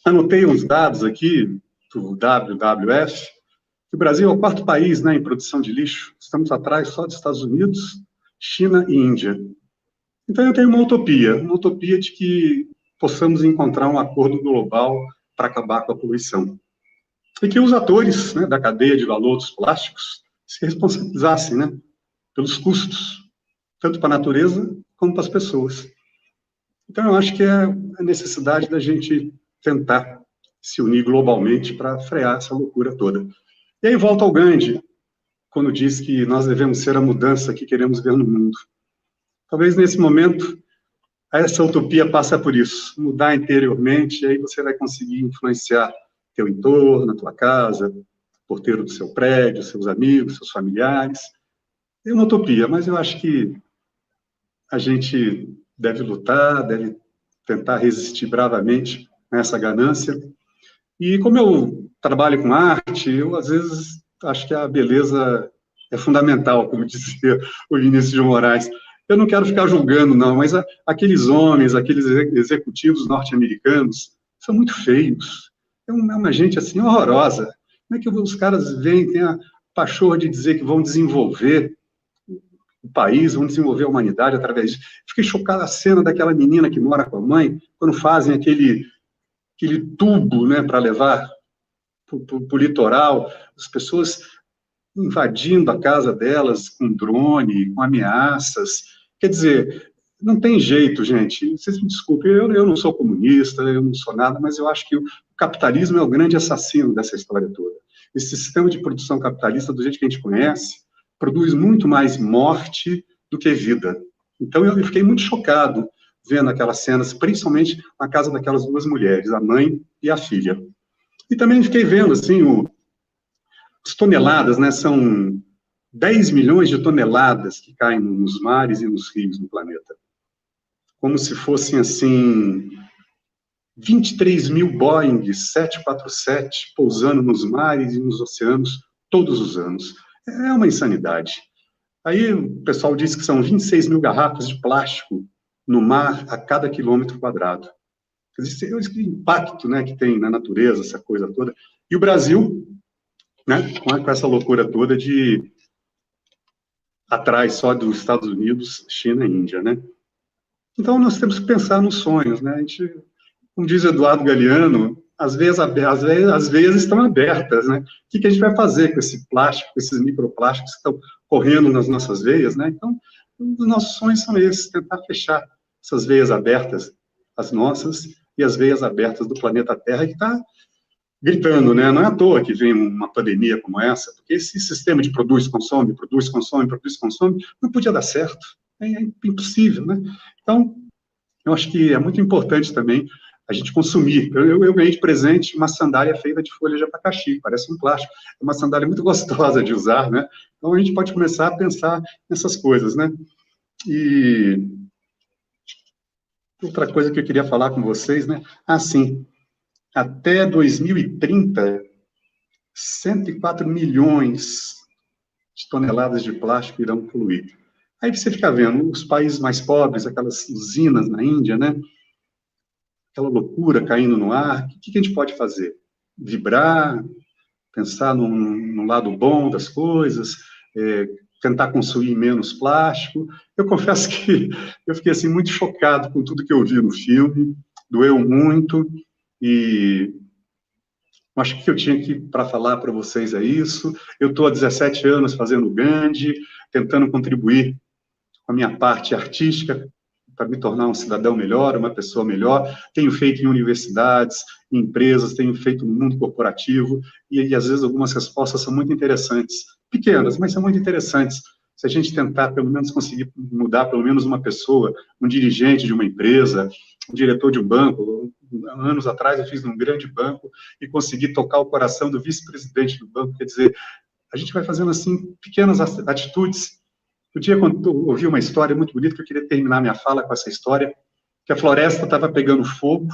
anotei uns dados aqui do WWF, que o Brasil é o quarto país, né, em produção de lixo. Estamos atrás só dos Estados Unidos, China e Índia. Então eu tenho uma utopia de que possamos encontrar um acordo global para acabar com a poluição. E que os atores, né, da cadeia de valor dos plásticos se responsabilizassem, né, pelos custos, tanto para a natureza como para as pessoas. Então, eu acho que é a necessidade da gente tentar se unir globalmente para frear essa loucura toda. E aí volta ao Gandhi, quando diz que nós devemos ser a mudança que queremos ver no mundo. Talvez nesse momento, essa utopia passa por isso, mudar interiormente, e aí você vai conseguir influenciar teu entorno, a tua casa, o porteiro do seu prédio, seus amigos, seus familiares. É uma utopia, mas eu acho que a gente deve lutar, deve tentar resistir bravamente a essa ganância, E como eu trabalho com arte, eu, às vezes, acho que a beleza é fundamental, como dizia o Vinícius de Moraes. Eu não quero ficar julgando, não, mas aqueles homens, aqueles executivos norte-americanos, são muito feios. É uma gente, assim, horrorosa. Como é que os caras vêm, têm a pachorra de dizer que vão desenvolver o país, vão desenvolver a humanidade através disso? Fiquei chocada a cena daquela menina que mora com a mãe, quando fazem aquele tubo, né, para levar para o litoral, as pessoas invadindo a casa delas com drone, com ameaças. Quer dizer, não tem jeito, gente. Vocês me desculpem, eu não sou comunista, eu não sou nada, mas eu acho que o capitalismo é o grande assassino dessa história toda. Esse sistema de produção capitalista, do jeito que a gente conhece, produz muito mais morte do que vida. Então, eu fiquei muito chocado vendo aquelas cenas, principalmente na casa daquelas duas mulheres, a mãe e a filha. E também fiquei vendo, assim, as toneladas, né, são 10 milhões de toneladas que caem nos mares e nos rios no planeta. Como se fossem, assim, 23 mil Boeing 747 pousando nos mares e nos oceanos todos os anos. É uma insanidade. Aí o pessoal diz que são 26 mil garrafas de plástico no mar a cada quilômetro quadrado. Esse impacto, né, que tem na natureza, essa coisa toda. E o Brasil, né, com essa loucura toda de atrás só dos Estados Unidos, China e Índia, né? Então, nós temos que pensar nos sonhos, né? A gente, como diz Eduardo Galeano, as veias estão abertas, né? O que a gente vai fazer com esse plástico, com esses microplásticos que estão correndo nas nossas veias, né? Então, os nossos sonhos são esses, tentar fechar essas veias abertas, as nossas, e as veias abertas do planeta Terra, que está gritando, né? Não é à toa que vem uma pandemia como essa, porque esse sistema de produz, consome, não podia dar certo. É impossível, né? Então, eu acho que é muito importante também a gente consumir. Eu ganhei de presente uma sandália feita de folha de abacaxi, parece um plástico. É uma sandália muito gostosa de usar, né? Então, a gente pode começar a pensar nessas coisas, né? E outra coisa que eu queria falar com vocês, né? Sim, até 2030, 104 milhões de toneladas de plástico irão poluir. Aí você fica vendo os países mais pobres, aquelas usinas na Índia, né? Aquela loucura caindo no ar. O que a gente pode fazer? Vibrar, pensar no lado bom das coisas, tentar consumir menos plástico. Eu confesso que eu fiquei assim, muito chocado com tudo que eu vi no filme, doeu muito, e acho que eu tinha que, para falar para vocês, é isso. Eu estou há 17 anos fazendo Gandhi, tentando contribuir com a minha parte artística para me tornar um cidadão melhor, uma pessoa melhor. Tenho feito em universidades, em empresas, tenho feito no mundo corporativo, e às vezes algumas respostas são muito interessantes. Pequenas, mas são muito interessantes. Se a gente tentar, pelo menos, conseguir mudar pelo menos uma pessoa, um dirigente de uma empresa, um diretor de um banco. Anos atrás eu fiz num grande banco e consegui tocar o coração do vice-presidente do banco. Quer dizer, a gente vai fazendo, assim, pequenas atitudes. Um dia, quando eu ouvi uma história muito bonita, que eu queria terminar minha fala com essa história, que a floresta estava pegando fogo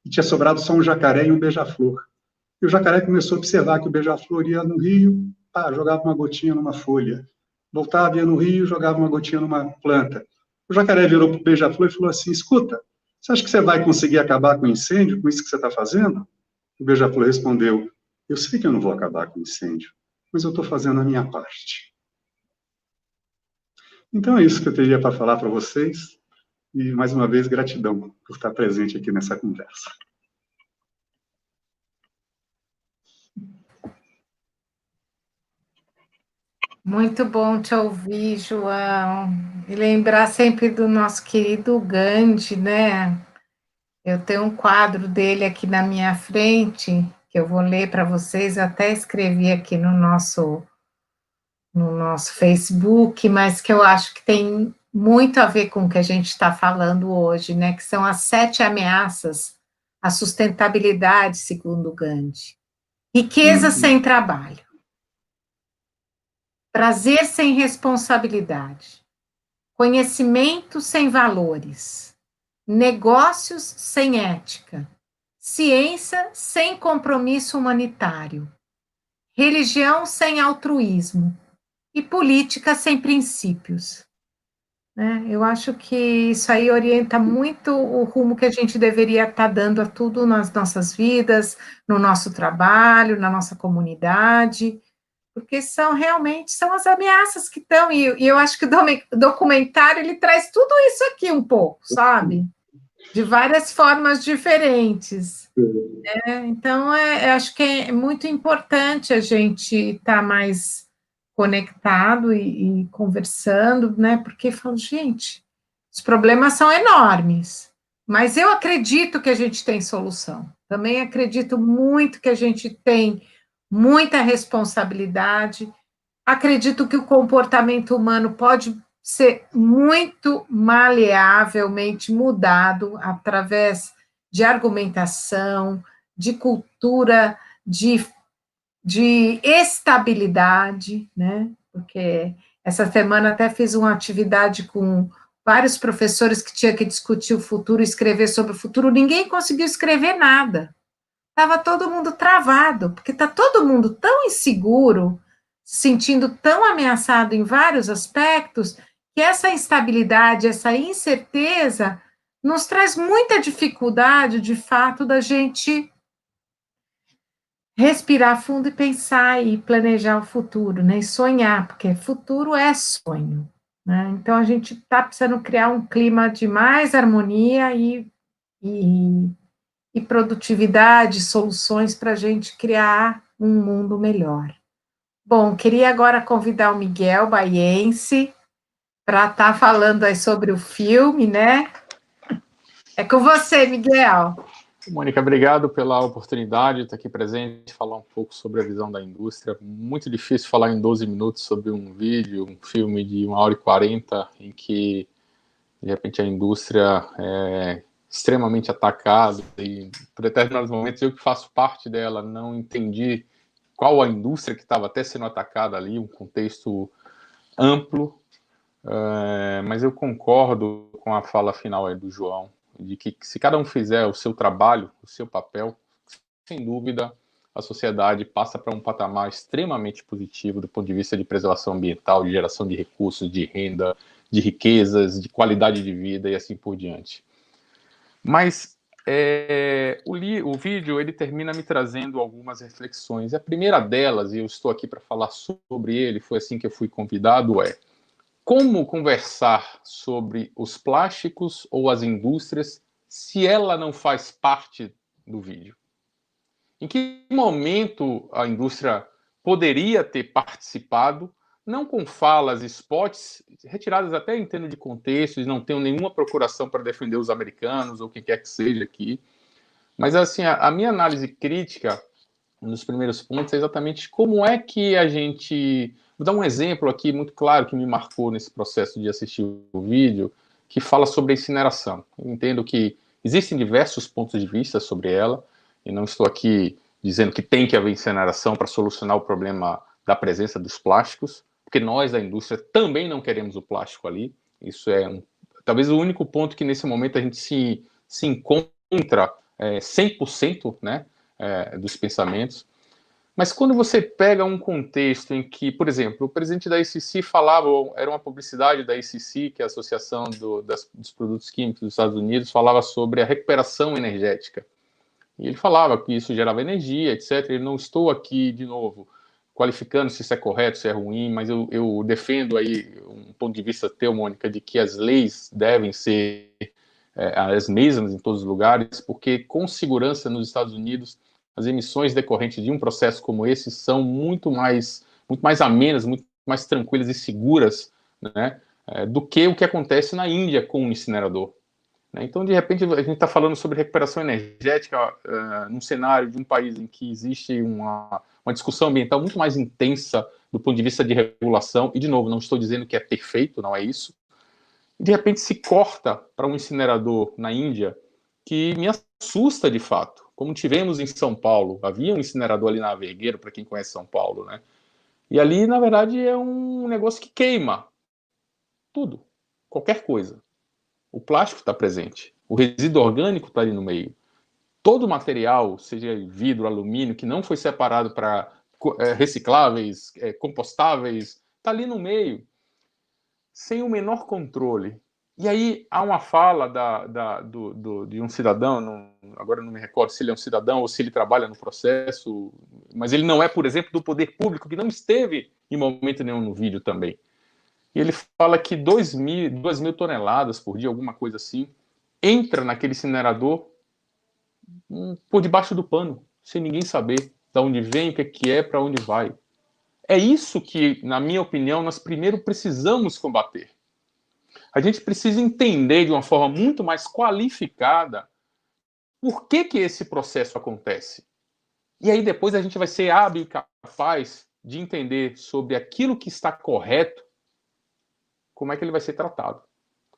e tinha sobrado só um jacaré e um beija-flor. E o jacaré começou a observar que o beija-flor ia no rio, jogava uma gotinha numa folha. Voltava, ia no rio, jogava uma gotinha numa planta. O jacaré virou para o beija-flor e falou assim: escuta, você acha que você vai conseguir acabar com o incêndio com isso que você está fazendo? O beija-flor respondeu: eu sei que eu não vou acabar com o incêndio, mas eu estou fazendo a minha parte. Então é isso que eu teria para falar para vocês, e mais uma vez gratidão por estar presente aqui nessa conversa. Muito bom te ouvir, João, e lembrar sempre do nosso querido Gandhi, né? Eu tenho um quadro dele aqui na minha frente, que eu vou ler para vocês, eu até escrevi aqui no nosso Facebook, mas que eu acho que tem muito a ver com o que a gente está falando hoje, né? Que são as 7 ameaças à sustentabilidade, segundo Gandhi. Riqueza sem trabalho. Prazer sem responsabilidade. Conhecimento sem valores. Negócios sem ética. ciência sem compromisso humanitário, religião sem altruísmo e política sem princípios. Né? Eu acho que isso aí orienta muito o rumo que a gente deveria estar dando a tudo nas nossas vidas, no nosso trabalho, na nossa comunidade, porque são as ameaças que estão, e eu acho que o documentário ele traz tudo isso aqui um pouco, sabe? De várias formas diferentes. Né? Então, eu acho que é muito importante a gente estar mais conectado e conversando, né? Porque falo, gente, os problemas são enormes, mas eu acredito que a gente tem solução. Também acredito muito que a gente tem muita responsabilidade. Acredito que o comportamento humano pode ser muito maleavelmente mudado através de argumentação, de cultura, de estabilidade, né? Porque essa semana até fiz uma atividade com vários professores que tinha que discutir o futuro, escrever sobre o futuro, ninguém conseguiu escrever nada. Estava todo mundo travado, porque está todo mundo tão inseguro, se sentindo tão ameaçado em vários aspectos, que essa instabilidade, essa incerteza, nos traz muita dificuldade, de fato, da gente respirar fundo e pensar e planejar o futuro, né? E sonhar, porque futuro é sonho, né? Então a gente está precisando criar um clima de mais harmonia e, e produtividade, soluções para a gente criar um mundo melhor. Bom, queria agora convidar o Miguel Baiense para estar falando aí sobre o filme, né? É com você, Miguel. Mônica, obrigado pela oportunidade de estar aqui presente, falar um pouco sobre a visão da indústria. Muito difícil falar em 12 minutos sobre um vídeo, um filme de 1h40, em que, de repente, a indústria é extremamente atacada e, por determinados momentos, eu que faço parte dela, não entendi qual a indústria que estava até sendo atacada ali, um contexto amplo, mas eu concordo com a fala final aí do João, de que se cada um fizer o seu trabalho, o seu papel, sem dúvida, a sociedade passa para um patamar extremamente positivo do ponto de vista de preservação ambiental, de geração de recursos, de renda, de riquezas, de qualidade de vida e assim por diante. Mas o vídeo ele termina me trazendo algumas reflexões. A primeira delas, e eu estou aqui para falar sobre ele, foi assim que eu fui convidado, como conversar sobre os plásticos ou as indústrias se ela não faz parte do vídeo? Em que momento a indústria poderia ter participado, não com falas, spots, retiradas até em termos de contexto, e não tenho nenhuma procuração para defender os americanos ou quem quer que seja aqui, mas assim, a minha análise crítica nos primeiros pontos é exatamente como é que a gente... Vou dar um exemplo aqui muito claro que me marcou nesse processo de assistir o vídeo, que fala sobre a incineração. Eu entendo que existem diversos pontos de vista sobre ela, e não estou aqui dizendo que tem que haver incineração para solucionar o problema da presença dos plásticos, porque nós da indústria também não queremos o plástico ali. Isso é talvez o único ponto que nesse momento a gente se encontra 100%, né, dos pensamentos. Mas quando você pega um contexto em que, por exemplo, o presidente da ACC falava, era uma publicidade da ACC, que é a Associação dos Produtos Químicos dos Estados Unidos, falava sobre a recuperação energética. E ele falava que isso gerava energia, etc. Eu não estou aqui, de novo, qualificando se isso é correto, se é ruim, mas eu defendo aí um ponto de vista teu, Mônica, de que as leis devem ser as mesmas em todos os lugares, porque com segurança nos Estados Unidos as emissões decorrentes de um processo como esse são muito mais amenas, muito mais tranquilas e seguras, né, do que o que acontece na Índia com o incinerador. Então, de repente, a gente está falando sobre recuperação energética num cenário de um país em que existe uma discussão ambiental muito mais intensa do ponto de vista de regulação, e, de novo, não estou dizendo que é perfeito, não é isso. E, de repente, se corta para um incinerador na Índia que me assusta, de fato. Como tivemos em São Paulo, havia um incinerador ali na Vergueiro, para quem conhece São Paulo, né? E ali, na verdade, é um negócio que queima tudo, qualquer coisa. O plástico está presente, o resíduo orgânico está ali no meio. todo material, seja vidro, alumínio, que não foi separado para recicláveis, compostáveis, está ali no meio, sem o menor controle. E aí há uma fala de um cidadão, agora não me recordo se ele é um cidadão ou se ele trabalha no processo, mas ele não é, por exemplo, do poder público, que não esteve em momento nenhum no vídeo também. E ele fala que 2.000 toneladas por dia, alguma coisa assim, entra naquele incinerador por debaixo do pano, sem ninguém saber de onde vem, o que é, para onde vai. É isso que, na minha opinião, nós primeiro precisamos combater. A gente precisa entender de uma forma muito mais qualificada por que esse processo acontece. E aí depois a gente vai ser hábil e capaz de entender sobre aquilo que está correto, como é que ele vai ser tratado.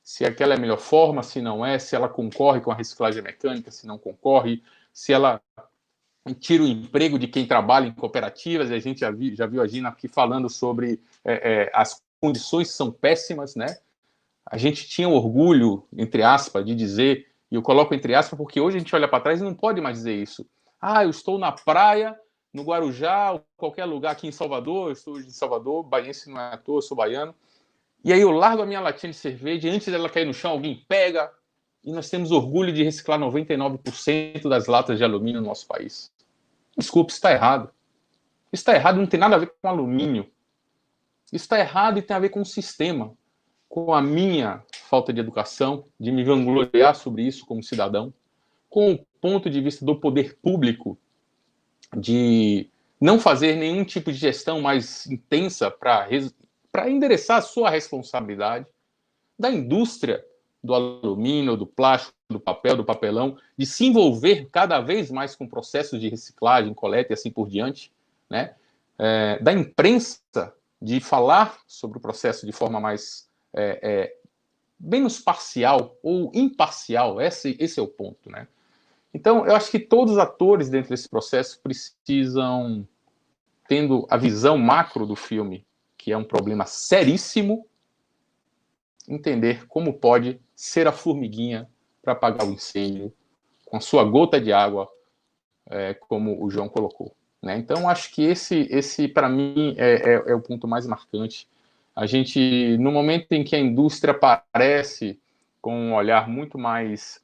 Se aquela é a melhor forma, se não é, se ela concorre com a reciclagem mecânica, se não concorre, se ela tira o emprego de quem trabalha em cooperativas. A gente já viu a Gina aqui falando sobre as condições são péssimas, né? A gente tinha orgulho, entre aspas, de dizer, e eu coloco entre aspas porque hoje a gente olha para trás e não pode mais dizer isso. Ah, eu estou na praia, no Guarujá, ou qualquer lugar aqui em Salvador, eu estou em Salvador, baiense não é à toa, eu sou baiano, e aí eu largo a minha latinha de cerveja, e antes dela cair no chão, alguém pega, e nós temos orgulho de reciclar 99% das latas de alumínio no nosso país. Desculpe, isso está errado. Isso está errado, não tem nada a ver com alumínio. Isso está errado e tem a ver com o sistema, com a minha falta de educação, de me vangloriar sobre isso como cidadão, com o ponto de vista do poder público, de não fazer nenhum tipo de gestão mais intensa para endereçar a sua responsabilidade, da indústria do alumínio, do plástico, do papel, do papelão, de se envolver cada vez mais com processos de reciclagem, coleta e assim por diante, né? Da imprensa, de falar sobre o processo de forma mais menos parcial ou imparcial. Esse é o ponto, né? Então, eu acho que todos os atores dentro desse processo precisam, tendo a visão macro do filme, que é um problema seríssimo, entender como pode ser a formiguinha para apagar o incêndio com a sua gota de água, como o João colocou, né? Então, acho que esse para mim, é o ponto mais marcante. A gente, no momento em que a indústria aparece com um olhar muito mais,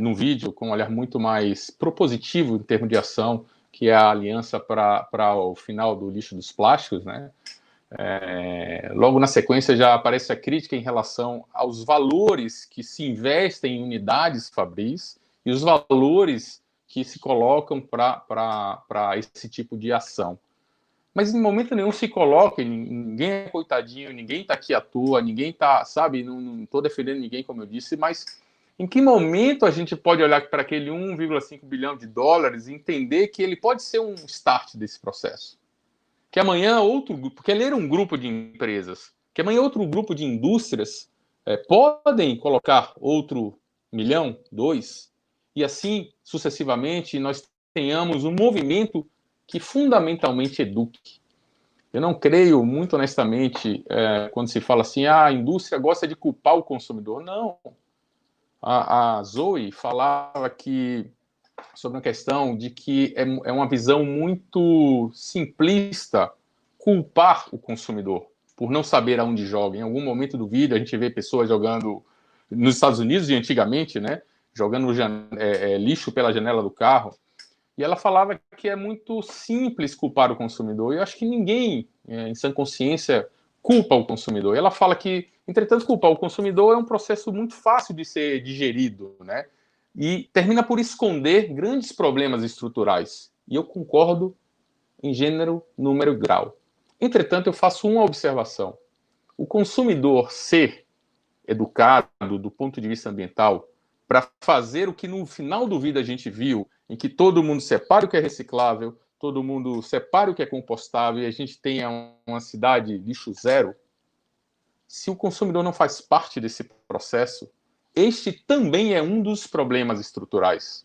no vídeo, com um olhar muito mais propositivo em termos de ação, que é a aliança para o final do lixo dos plásticos, né? Logo na sequência já aparece a crítica em relação aos valores que se investem em unidades fabris e os valores que se colocam para esse tipo de ação. Mas em momento nenhum se coloca, ninguém é coitadinho, ninguém está aqui à toa, ninguém está, sabe, não estou defendendo ninguém, como eu disse, mas em que momento a gente pode olhar para aquele 1,5 bilhão de dólares e entender que ele pode ser um start desse processo? Que amanhã outro grupo, porque ele era um grupo de empresas, que amanhã outro grupo de indústrias podem colocar outro 1 milhão, 2, e assim sucessivamente nós tenhamos um movimento que fundamentalmente eduque. Eu não creio, muito honestamente, quando se fala assim, a indústria gosta de culpar o consumidor. Não. A Zoe falava que sobre a questão de que é uma visão muito simplista culpar o consumidor por não saber aonde joga. Em algum momento do vídeo a gente vê pessoas jogando nos Estados Unidos e antigamente, né, jogando lixo pela janela do carro. E ela falava que é muito simples culpar o consumidor. E eu acho que ninguém, em sã consciência, culpa o consumidor. E ela fala que, entretanto, culpar o consumidor é um processo muito fácil de ser digerido, né? E termina por esconder grandes problemas estruturais. E eu concordo em gênero, número e grau. Entretanto, eu faço uma observação. O consumidor ser educado do ponto de vista ambiental para fazer o que no final do vídeo a gente viu, em que todo mundo separa o que é reciclável, todo mundo separa o que é compostável e a gente tenha uma cidade lixo zero, se o consumidor não faz parte desse processo, este também é um dos problemas estruturais,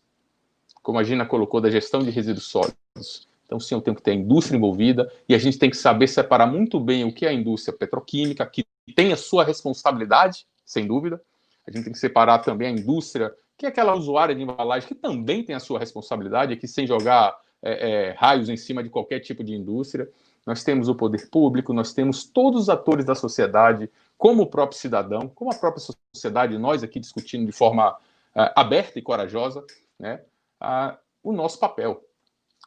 como a Gina colocou, da gestão de resíduos sólidos. Então, sim, eu tenho que ter a indústria envolvida e a gente tem que saber separar muito bem o que é a indústria petroquímica, que tem a sua responsabilidade, sem dúvida. A gente tem que separar também a indústria que é aquela usuária de embalagem que também tem a sua responsabilidade, aqui sem jogar raios em cima de qualquer tipo de indústria. Nós temos o poder público, nós temos todos os atores da sociedade, como o próprio cidadão, como a própria sociedade, nós aqui discutindo de forma aberta e corajosa, né, o nosso papel,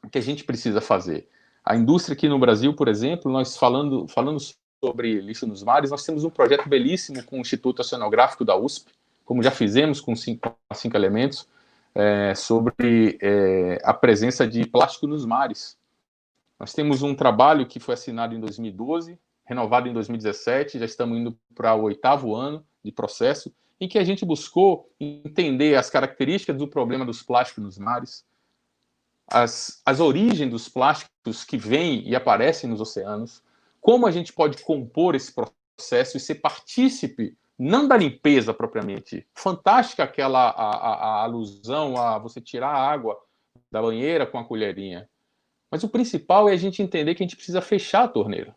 o que a gente precisa fazer. A indústria aqui no Brasil, por exemplo, nós falando sobre lixo nos mares, nós temos um projeto belíssimo com o Instituto Oceanográfico da USP, como já fizemos com 5 elementos, sobre a presença de plástico nos mares. Nós temos um trabalho que foi assinado em 2012, renovado em 2017, já estamos indo para o 8º ano de processo, em que a gente buscou entender as características do problema dos plásticos nos mares, as origens dos plásticos que vêm e aparecem nos oceanos, como a gente pode compor esse processo e ser partícipe, não da limpeza propriamente. Fantástica aquela a alusão a você tirar a água da banheira com a colherinha. Mas o principal é a gente entender que a gente precisa fechar a torneira.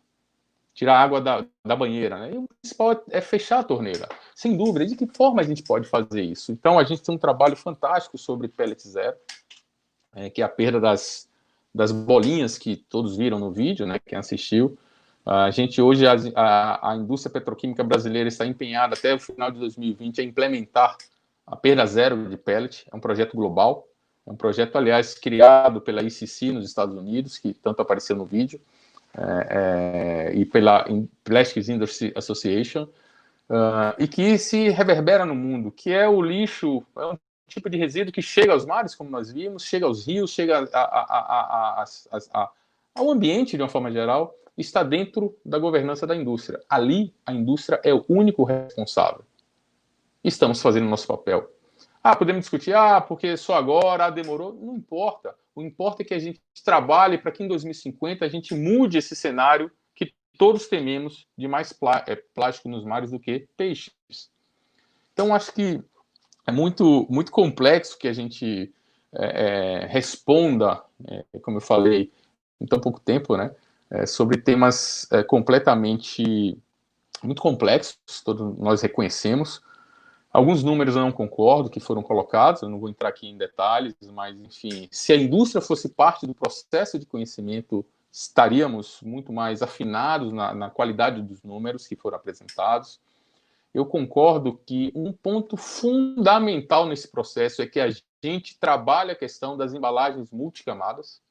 Tirar a água da banheira, né? E o principal é fechar a torneira. Sem dúvida, de que forma a gente pode fazer isso? Então, a gente tem um trabalho fantástico sobre pellet zero, que é a perda das bolinhas que todos viram no vídeo, né? Quem assistiu. A gente hoje, a indústria petroquímica brasileira está empenhada até o final de 2020 a implementar a perda zero de pellet. É um projeto global. É um projeto, aliás, criado pela ICC nos Estados Unidos, que tanto apareceu no vídeo, e pela Plastics Industry Association, e que se reverbera no mundo, que é o lixo, é um tipo de resíduo que chega aos mares, como nós vimos, chega aos rios, chega ao ambiente de uma forma geral, está dentro da governança da indústria. Ali, a indústria é o único responsável. Estamos fazendo o nosso papel. Podemos discutir, porque só agora, demorou. Não importa. O que importa é que a gente trabalhe para que em 2050 a gente mude esse cenário que todos tememos de mais plástico nos mares do que peixes. Então, acho que é muito, muito complexo que a gente responda, como eu falei, em tão pouco tempo, né, sobre temas completamente muito complexos, todos nós reconhecemos. Alguns números eu não concordo que foram colocados, eu não vou entrar aqui em detalhes, mas, enfim, se a indústria fosse parte do processo de conhecimento, estaríamos muito mais afinados na qualidade dos números que foram apresentados. Eu concordo que um ponto fundamental nesse processo é que a gente trabalha a questão das embalagens multicamadas.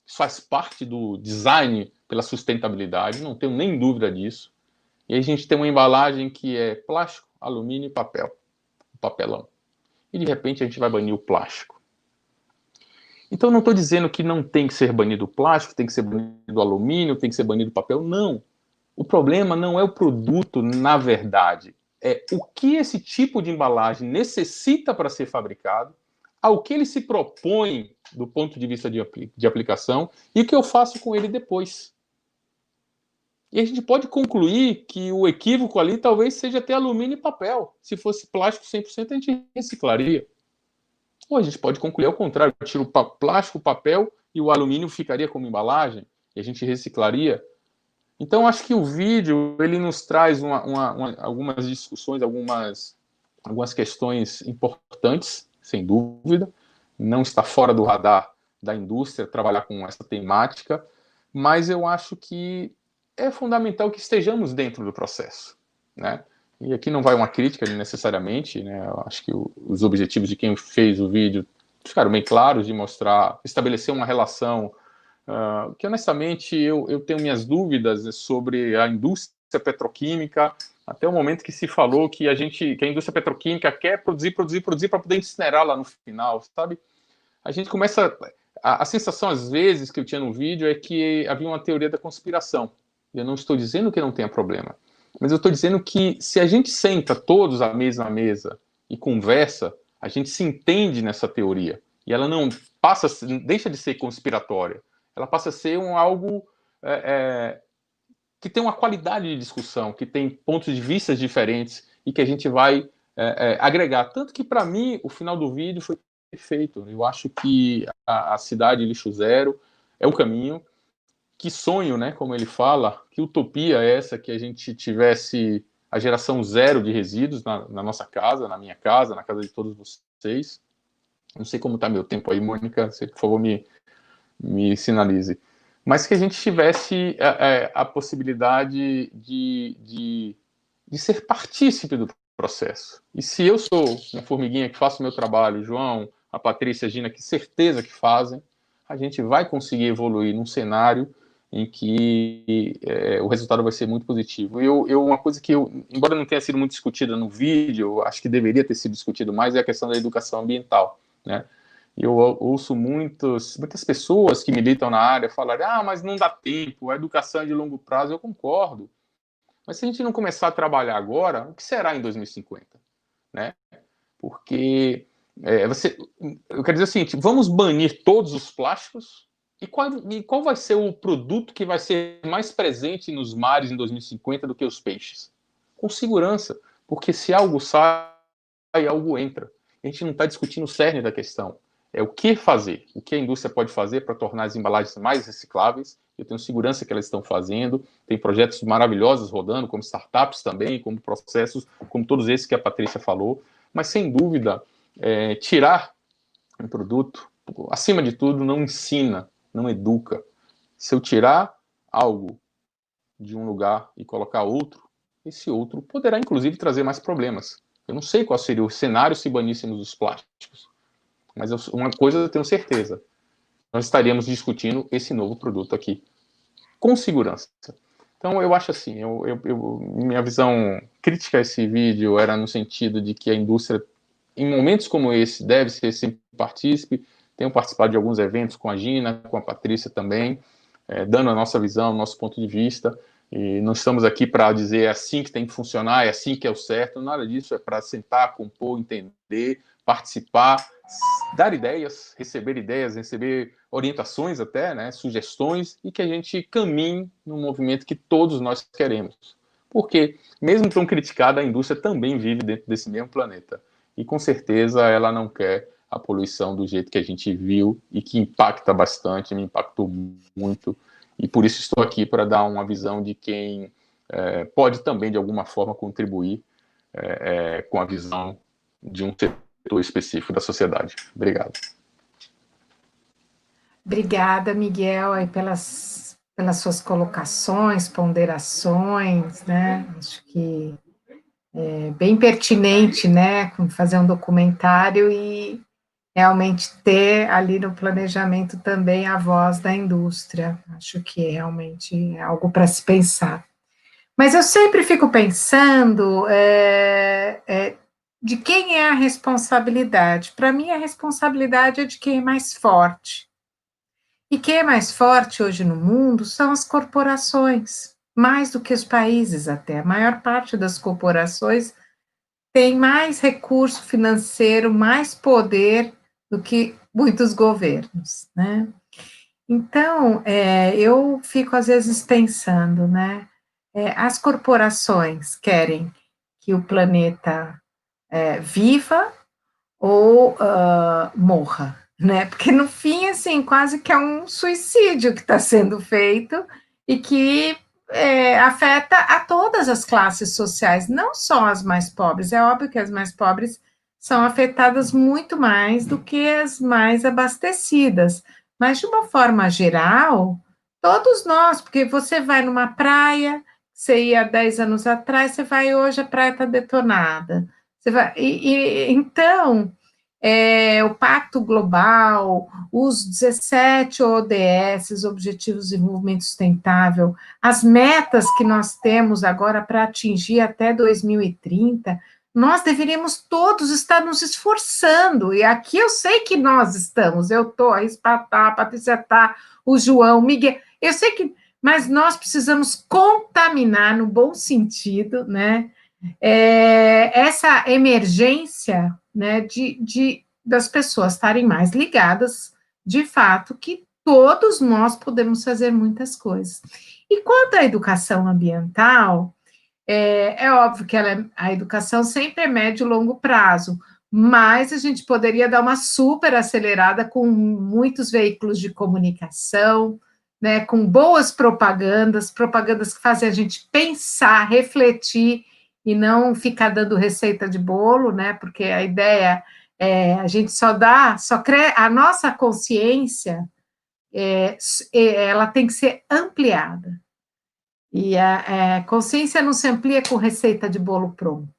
Isso faz parte do design pela sustentabilidade, não tenho nem dúvida disso. E a gente tem uma embalagem que é plástico, alumínio e papelão. E, de repente, a gente vai banir o plástico. Então, não estou dizendo que não tem que ser banido o plástico, tem que ser banido o alumínio, tem que ser banido o papel. Não. O problema não é o produto, na verdade. É o que esse tipo de embalagem necessita para ser fabricado, ao que ele se propõe do ponto de vista de aplicação e o que eu faço com ele depois. E a gente pode concluir que o equívoco ali talvez seja ter alumínio e papel. Se fosse plástico 100%, a gente reciclaria. Ou a gente pode concluir ao contrário, tira o plástico, o papel e o alumínio ficaria como embalagem e a gente reciclaria. Então, acho que o vídeo ele nos traz algumas discussões, algumas questões importantes, sem dúvida. Não está fora do radar da indústria trabalhar com essa temática, mas eu acho que é fundamental que estejamos dentro do processo, né? E aqui não vai uma crítica necessariamente, né? Eu acho que os objetivos de quem fez o vídeo ficaram bem claros, de mostrar, estabelecer uma relação que honestamente eu tenho minhas dúvidas sobre a indústria petroquímica, até o momento que se falou que a indústria petroquímica quer produzir para poder incinerar lá no final, sabe? A gente começa... A sensação, às vezes, que eu tinha no vídeo é que havia uma teoria da conspiração. Eu não estou dizendo que não tenha problema, mas eu estou dizendo que se a gente senta todos à mesma mesa e conversa, a gente se entende nessa teoria. E ela não deixa de ser conspiratória. Ela passa a ser algo que tem uma qualidade de discussão, que tem pontos de vista diferentes e que a gente vai agregar. Tanto que, para mim, o final do vídeo foi perfeito. Eu acho que a cidade lixo zero é o caminho. Que sonho, né, como ele fala, que utopia é essa que a gente tivesse a geração zero de resíduos na nossa casa, na minha casa, na casa de todos vocês. Não sei como está meu tempo aí, Mônica, você, por favor, me sinalize. Mas que a gente tivesse a possibilidade de ser partícipe do processo. E se eu sou uma formiguinha que faço o meu trabalho, João, a Patrícia, a Gina, que certeza que fazem, a gente vai conseguir evoluir num cenário em que o resultado vai ser muito positivo. Uma coisa que, embora não tenha sido muito discutida no vídeo, acho que deveria ter sido discutido mais, é a questão da educação ambiental, né? Eu ouço muitas pessoas que militam na área falarem, mas não dá tempo, a educação é de longo prazo. Eu concordo. Mas se a gente não começar a trabalhar agora, o que será em 2050? Né? Porque eu quero dizer o seguinte, vamos banir todos os plásticos e qual vai ser o produto que vai ser mais presente nos mares em 2050 do que os peixes? Com segurança, porque se algo sai, algo entra. A gente não está discutindo o cerne da questão. É o que fazer, o que a indústria pode fazer para tornar as embalagens mais recicláveis. Eu tenho segurança que elas estão fazendo, tem projetos maravilhosos rodando, como startups também, como processos, como todos esses que a Patrícia falou, mas sem dúvida, tirar um produto, acima de tudo, não ensina, não educa. Se eu tirar algo de um lugar e colocar outro, esse outro poderá, inclusive, trazer mais problemas. Eu não sei qual seria o cenário se baníssemos os plásticos, mas uma coisa eu tenho certeza, nós estaríamos discutindo esse novo produto aqui, com segurança. Então, eu acho assim, minha visão crítica a esse vídeo era no sentido de que a indústria, em momentos como esse, deve ser sempre partícipe. Tenho participado de alguns eventos com a Gina, com a Patrícia também, dando a nossa visão, o nosso ponto de vista, e não estamos aqui para dizer é assim que tem que funcionar, é assim que é o certo, nada disso, é para sentar, compor, entender, participar, dar ideias, receber orientações até, né, sugestões, e que a gente caminhe num movimento que todos nós queremos. Porque, mesmo tão criticada, a indústria também vive dentro desse mesmo planeta. E, com certeza, ela não quer a poluição do jeito que a gente viu e que impacta bastante, me impactou muito. E por isso estou aqui para dar uma visão de quem pode também, de alguma forma, contribuir com a visão de um setor específico da sociedade. Obrigado. Obrigada, Miguel, aí pelas suas colocações, ponderações, né? Acho que é bem pertinente, né? Fazer um documentário e realmente ter ali no planejamento também a voz da indústria. Acho que realmente é algo para se pensar. Mas eu sempre fico pensando de quem é a responsabilidade. Para mim, a responsabilidade é de quem é mais forte. E quem é mais forte hoje no mundo são as corporações, mais do que os países até. A maior parte das corporações tem mais recurso financeiro, mais poder do que muitos governos, né? Então, eu fico às vezes pensando, né? As corporações querem que o planeta viva ou morra, né? Porque no fim, assim, quase que é um suicídio que está sendo feito e que afeta a todas as classes sociais, não só as mais pobres. É óbvio que as mais pobres são afetadas muito mais do que as mais abastecidas, mas de uma forma geral, todos nós, porque você vai numa praia, você ia 10 anos atrás, você vai hoje, a praia está detonada. Você vai, então, o Pacto Global, os 17 ODS, Objetivos de Desenvolvimento Sustentável, as metas que nós temos agora para atingir até 2030, nós deveríamos todos estar nos esforçando, e aqui eu sei que nós estamos, eu estou, a Rispa está, a Patrícia está, o João, o Miguel, eu sei que, mas nós precisamos contaminar, no bom sentido, né, essa emergência, né, das pessoas estarem mais ligadas, de fato, que todos nós podemos fazer muitas coisas. E quanto à educação ambiental, é óbvio que a educação sempre é médio e longo prazo, mas a gente poderia dar uma super acelerada com muitos veículos de comunicação, né, com boas propagandas que fazem a gente pensar, refletir, e não ficar dando receita de bolo, né? Porque a ideia A gente a nossa consciência, ela tem que ser ampliada. E a consciência não se amplia com receita de bolo pronta.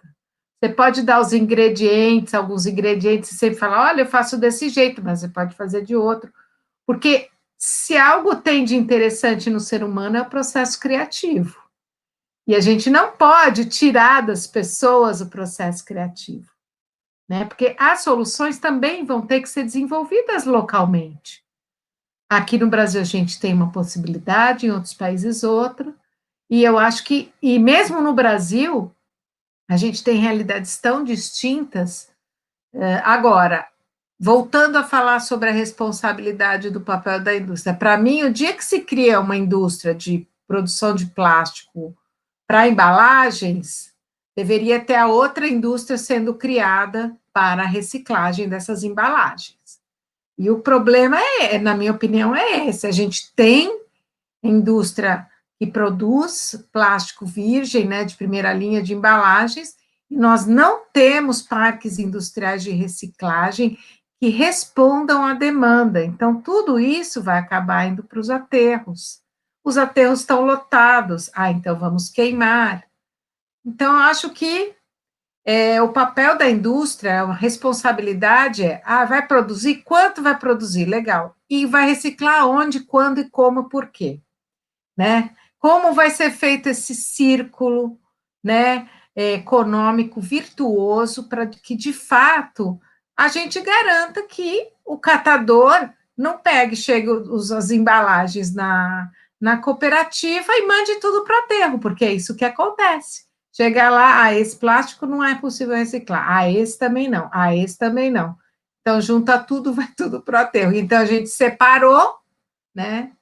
Você pode dar os ingredientes, alguns ingredientes, e sempre falar, olha, eu faço desse jeito, mas você pode fazer de outro. Porque se algo tem de interessante no ser humano, é o processo criativo. E a gente não pode tirar das pessoas o processo criativo, né? Porque as soluções também vão ter que ser desenvolvidas localmente. Aqui no Brasil a gente tem uma possibilidade, em outros países outra, e eu acho que, e mesmo no Brasil, a gente tem realidades tão distintas. Agora, voltando a falar sobre a responsabilidade do papel da indústria, para mim, o dia que se cria uma indústria de produção de plástico para embalagens, deveria ter a outra indústria sendo criada para a reciclagem dessas embalagens. E o problema na minha opinião, é esse: a gente tem indústria que produz plástico virgem, né, de primeira linha de embalagens, e nós não temos parques industriais de reciclagem que respondam à demanda. Então, tudo isso vai acabar indo para os aterros. Os aterros estão lotados. Então vamos queimar. Então, eu acho que o papel da indústria, a responsabilidade vai produzir? Quanto vai produzir? Legal. E vai reciclar onde, quando e como, por quê? Né? Como vai ser feito esse círculo, né, econômico virtuoso para que, de fato, a gente garanta que o catador não chegue as embalagens na cooperativa e mande tudo para o aterro, porque é isso que acontece. Chegar lá, esse plástico não é possível reciclar, esse também não, esse também não. Então, junta tudo, vai tudo para o aterro. Então, a gente separou, né?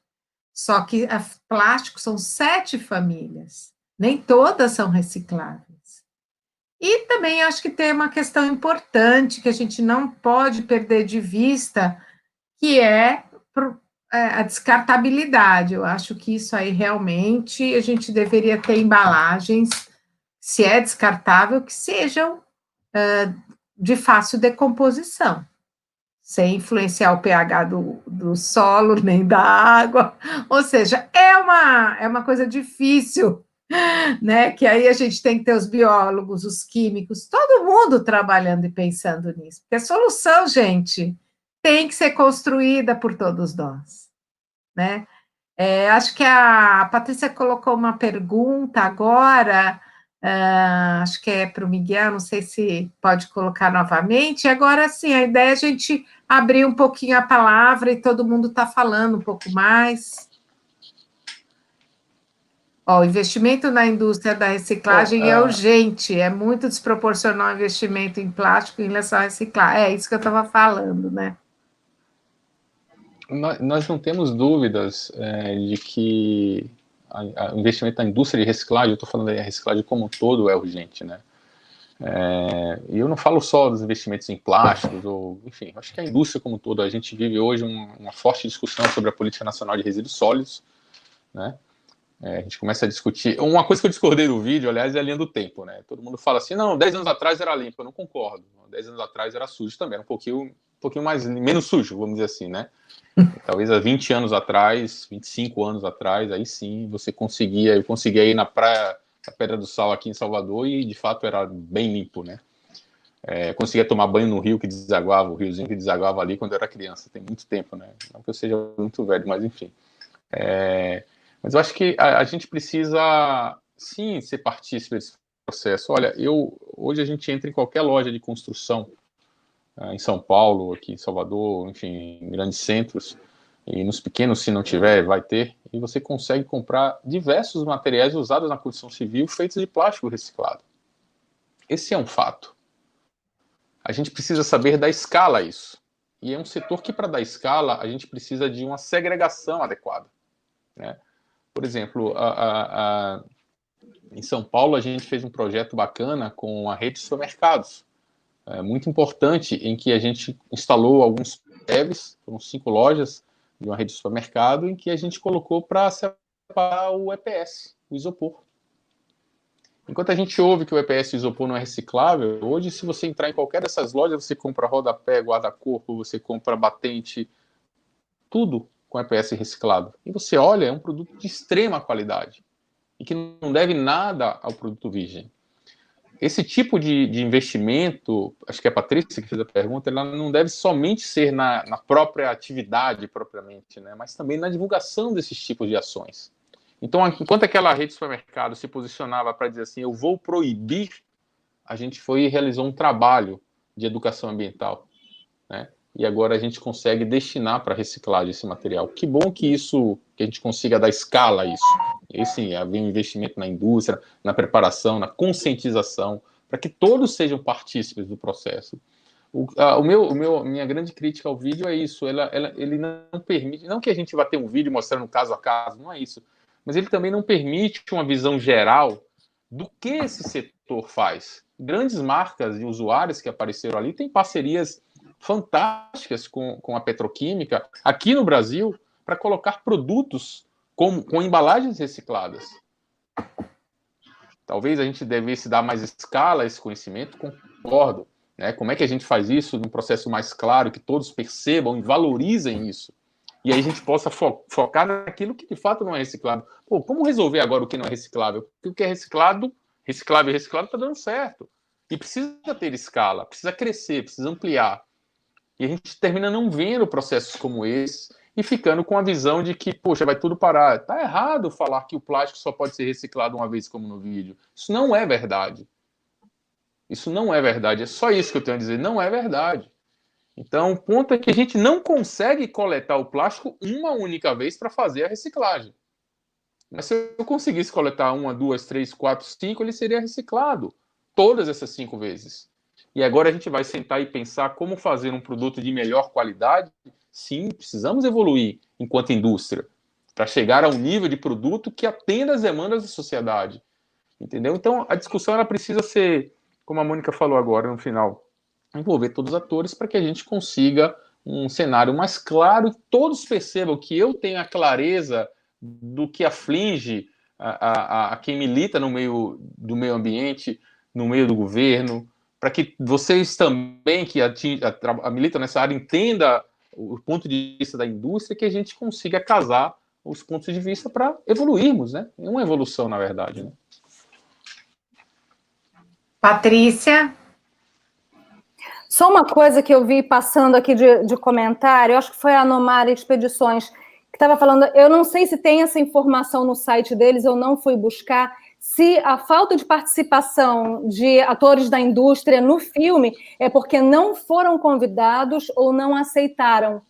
Só que plástico são 7 famílias, nem todas são recicláveis. E também acho que tem uma questão importante que a gente não pode perder de vista, que é a descartabilidade. Eu acho que isso aí realmente a gente deveria ter embalagens, se é descartável, que sejam de fácil decomposição, sem influenciar o pH do solo, nem da água. Ou seja, é uma coisa difícil, né? Que aí a gente tem que ter os biólogos, os químicos, todo mundo trabalhando e pensando nisso. Porque a solução, gente, tem que ser construída por todos nós, né? Acho que a Patrícia colocou uma pergunta agora, acho que é para o Miguel, não sei se pode colocar novamente. Agora sim, a ideia é a gente abrir um pouquinho a palavra e todo mundo está falando um pouco mais. O investimento na indústria da reciclagem é urgente, é muito desproporcional o investimento em plástico em relação a reciclar. É isso que eu estava falando, né? Nós não temos dúvidas de que o investimento na indústria de reciclagem, eu estou falando da reciclagem como um todo, é urgente, né? E eu não falo só dos investimentos em plásticos, enfim, acho que a indústria como um todo, a gente vive hoje uma forte discussão sobre a Política Nacional de Resíduos Sólidos, né? A gente começa a discutir. Uma coisa que eu discordei do vídeo, aliás, é a linha do tempo, né? Todo mundo fala assim, não, 10 anos atrás era limpo, eu não concordo. 10 anos atrás era sujo também, era um pouquinho menos sujo, vamos dizer assim, né? Talvez há 20 anos atrás, 25 anos atrás, aí sim eu conseguia ir na praia da Pedra do Sal aqui em Salvador e de fato era bem limpo, né? Eu conseguia tomar banho no rio que desaguava, o riozinho que desaguava ali quando eu era criança, tem muito tempo, né? Não que eu seja muito velho, mas enfim. Mas eu acho que a gente precisa, sim, ser partícipe desse processo. Olha, hoje a gente entra em qualquer loja de construção, em São Paulo, aqui em Salvador, enfim, em grandes centros, e nos pequenos, se não tiver, vai ter, e você consegue comprar diversos materiais usados na construção civil feitos de plástico reciclado. Esse é um fato. A gente precisa saber dar escala a isso. E é um setor que, para dar escala, a gente precisa de uma segregação adequada, né? Por exemplo, em São Paulo, a gente fez um projeto bacana com a rede de supermercados, muito importante, em que a gente instalou alguns PEVs, foram 5 lojas de uma rede de supermercado, em que a gente colocou para separar o EPS, o isopor. Enquanto a gente ouve que o EPS isopor não é reciclável, hoje, se você entrar em qualquer dessas lojas, você compra rodapé, guarda-corpo, você compra batente, tudo com EPS reciclado. E você olha, é um produto de extrema qualidade e que não deve nada ao produto virgem. Esse tipo de investimento, acho que é a Patrícia que fez a pergunta, ela não deve somente ser na própria atividade, propriamente, né, mas também na divulgação desses tipos de ações. Então, enquanto aquela rede de supermercado se posicionava para dizer assim, eu vou proibir, a gente foi e realizou um trabalho de educação ambiental, né? E agora a gente consegue destinar para reciclagem esse material. Que bom que a gente consiga dar escala a isso. Esse havia um investimento na indústria, na preparação, na conscientização, para que todos sejam partícipes do processo. Minha grande crítica ao vídeo é isso. Ele não permite, não que a gente vá ter um vídeo mostrando caso a caso, não é isso. Mas ele também não permite uma visão geral do que esse setor faz. Grandes marcas e usuários que apareceram ali têm parcerias fantásticas com a petroquímica aqui no Brasil para colocar produtos com embalagens recicladas. Talvez a gente devesse dar mais escala a esse conhecimento, concordo. Né? Como é que a gente faz isso num processo mais claro, que todos percebam e valorizem isso? E aí a gente possa focar naquilo que de fato não é reciclável. Pô, como resolver agora o que não é reciclável? Porque o que é reciclável está dando certo. E precisa ter escala, precisa crescer, precisa ampliar. E a gente termina não vendo processos como esse e ficando com a visão de que, poxa, vai tudo parar. Está errado falar que o plástico só pode ser reciclado uma vez, como no vídeo. Isso não é verdade. Isso não é verdade. É só isso que eu tenho a dizer. Não é verdade. Então, o ponto é que a gente não consegue coletar o plástico uma única vez para fazer a reciclagem. Mas se eu conseguisse coletar 1, 2, 3, 4, 5, ele seria reciclado todas essas 5 vezes. E agora a gente vai sentar e pensar como fazer um produto de melhor qualidade. Sim, precisamos evoluir enquanto indústria para chegar a um nível de produto que atenda às demandas da sociedade. Entendeu? Então, a discussão ela precisa ser, como a Mônica falou agora no final, envolver todos os atores para que a gente consiga um cenário mais claro e todos percebam que eu tenho a clareza do que aflige a quem milita no meio do meio ambiente, no meio do governo, para que vocês também que militam nessa área entendam o ponto de vista da indústria, que a gente consiga casar os pontos de vista para evoluirmos, né? É uma evolução, na verdade, né? Patrícia? Só uma coisa que eu vi passando aqui de comentário, eu acho que foi a Nomara Expedições, que estava falando, eu não sei se tem essa informação no site deles, eu não fui buscar, se a falta de participação de atores da indústria no filme é porque não foram convidados ou não aceitaram.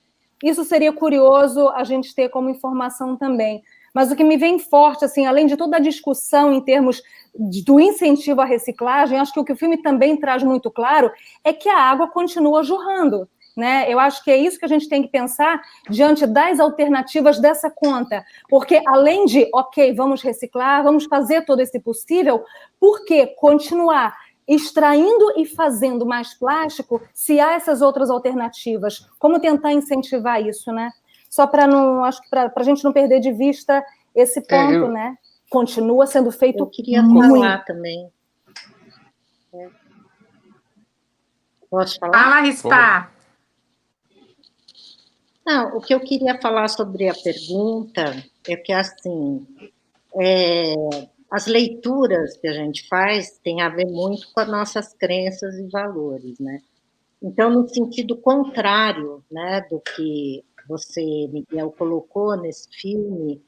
Isso seria curioso a gente ter como informação também. Mas o que me vem forte, assim, além de toda a discussão em termos do incentivo à reciclagem, acho que o que o filme também traz muito claro é que a água continua jorrando, né? Eu acho que é isso que a gente tem que pensar diante das alternativas dessa conta, porque além de, ok, vamos reciclar, vamos fazer todo esse possível, por que continuar extraindo e fazendo mais plástico se há essas outras alternativas? Como tentar incentivar isso, né? Só para não, acho que para a gente não perder de vista esse ponto, né? Continua sendo feito. Eu queria falar também. Posso falar? Fala, Rispa. Não, o que eu queria falar sobre a pergunta é que, assim, as leituras que a gente faz têm a ver muito com as nossas crenças e valores, né? Então, no sentido contrário, né, do que você, Miguel, colocou nesse filme,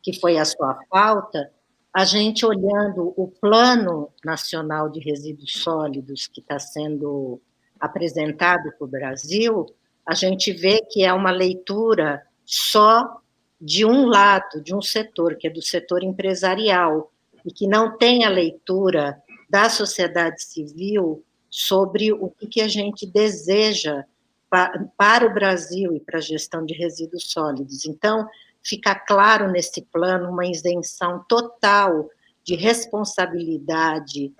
que foi a sua pauta, a gente olhando o Plano Nacional de Resíduos Sólidos que está sendo apresentado para o Brasil, a gente vê que é uma leitura só de um lado, de um setor, que é do setor empresarial, e que não tem a leitura da sociedade civil sobre o que a gente deseja para o Brasil e para a gestão de resíduos sólidos. Então, fica claro nesse plano uma isenção total de responsabilidade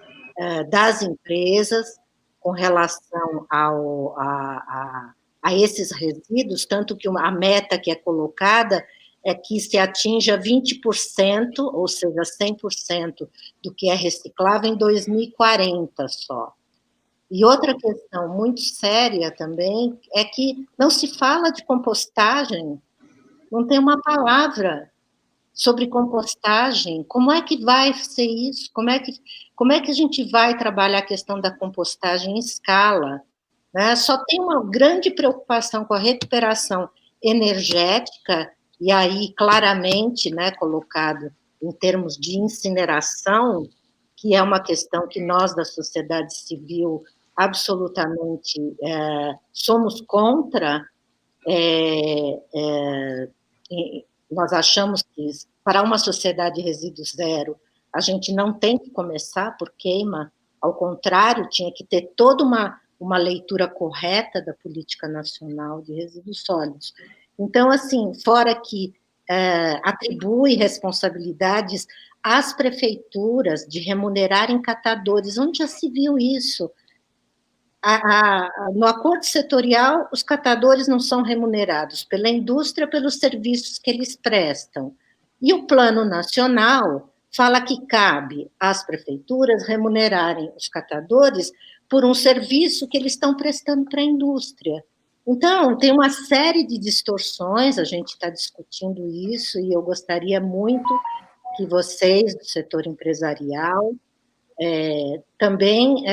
das empresas com relação a esses resíduos, tanto que a meta que é colocada é que se atinja 20%, ou seja, 100% do que é reciclável em 2040 só. E outra questão muito séria também é que não se fala de compostagem, não tem uma palavra sobre compostagem. Como é que vai ser isso? Como é que a gente vai trabalhar a questão da compostagem em escala? Né? Só tem uma grande preocupação com a recuperação energética, e aí claramente, né, colocado em termos de incineração, que é uma questão que nós da sociedade civil absolutamente somos contra. Nós achamos que para uma sociedade de resíduo zero, a gente não tem que começar por queima, ao contrário, tinha que ter toda uma leitura correta da política nacional de resíduos sólidos. Então, assim, fora que atribui responsabilidades às prefeituras de remunerarem catadores, onde já se viu isso? No acordo setorial, os catadores não são remunerados pela indústria pelos serviços que eles prestam. E o plano nacional fala que cabe às prefeituras remunerarem os catadores por um serviço que eles estão prestando para a indústria. Então, tem uma série de distorções, a gente está discutindo isso, e eu gostaria muito que vocês, do setor empresarial, também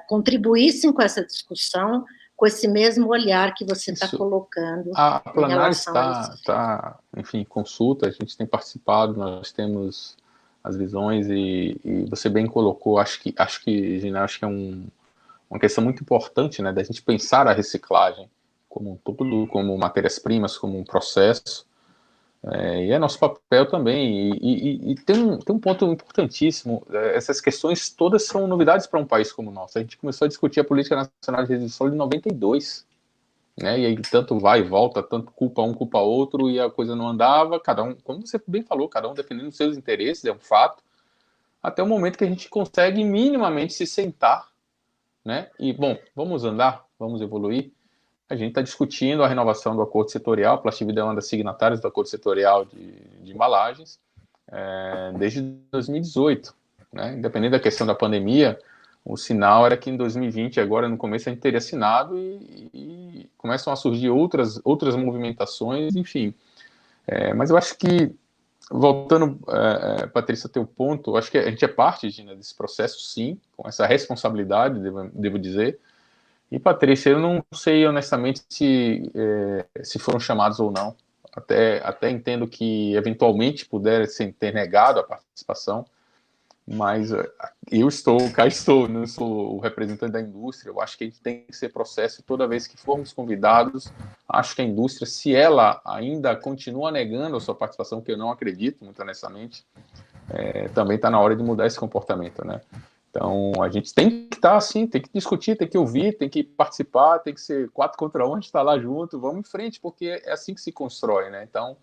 contribuíssem com essa discussão, com esse mesmo olhar que você está colocando. A plenária está, enfim, consulta, a gente tem participado, nós temos as visões, e você bem colocou, acho que é uma questão muito importante, né, da gente pensar a reciclagem como um todo, como matérias-primas, como um processo, e é nosso papel também, e tem um ponto importantíssimo, essas questões todas são novidades para um país como o nosso. A gente começou a discutir a Política Nacional de Resíduos Sólidos em 92, né, e aí tanto vai e volta, tanto culpa um, culpa outro, e a coisa não andava, cada um, como você bem falou, cada um defendendo os seus interesses, é um fato, até o momento que a gente consegue minimamente se sentar, né, e, bom, vamos andar, vamos evoluir. A gente está discutindo a renovação do acordo setorial, a Plastivida é uma das signatárias do acordo setorial de embalagens, desde 2018, né? Independente da questão da pandemia, o sinal era que em 2020, agora no começo, a gente teria assinado, e começam a surgir outras movimentações, enfim. Mas eu acho que, voltando, Patrícia, teu ponto, eu acho que a gente é parte, Gina, desse processo, sim, com essa responsabilidade, devo dizer. E, Patrícia, eu não sei honestamente se foram chamados ou não. Até entendo que eventualmente pudessem ter negado a participação, mas cá estou, não sou o representante da indústria. Eu acho que a gente tem que ser processo, e toda vez que formos convidados, acho que a indústria, se ela ainda continua negando a sua participação, que eu não acredito, muito honestamente, também está na hora de mudar esse comportamento, né? Então, a gente tem que estar assim, tem que discutir, tem que ouvir, tem que participar, tem que ser 4 contra 1, a gente está lá junto, vamos em frente, porque é assim que se constrói, né? Então,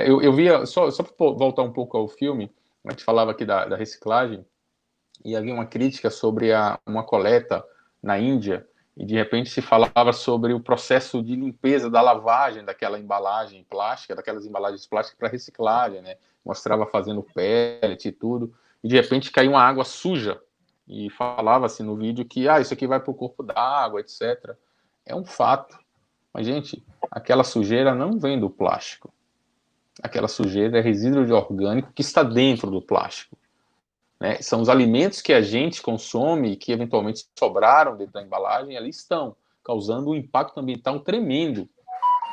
eu via, só para voltar um pouco ao filme, a gente falava aqui da reciclagem, e havia uma crítica sobre uma coleta na Índia, e de repente se falava sobre o processo de limpeza da lavagem daquela embalagem plástica, daquelas embalagens plásticas para reciclagem, né? Mostrava fazendo pellet e tudo, e de repente caiu uma água suja, e falava-se no vídeo que isso aqui vai para o corpo d'água, etc. É um fato. Mas, gente, aquela sujeira não vem do plástico. Aquela sujeira é resíduo de orgânico que está dentro do plástico. Né? São os alimentos que a gente consome, que eventualmente sobraram dentro da embalagem, ali estão, causando um impacto ambiental tremendo.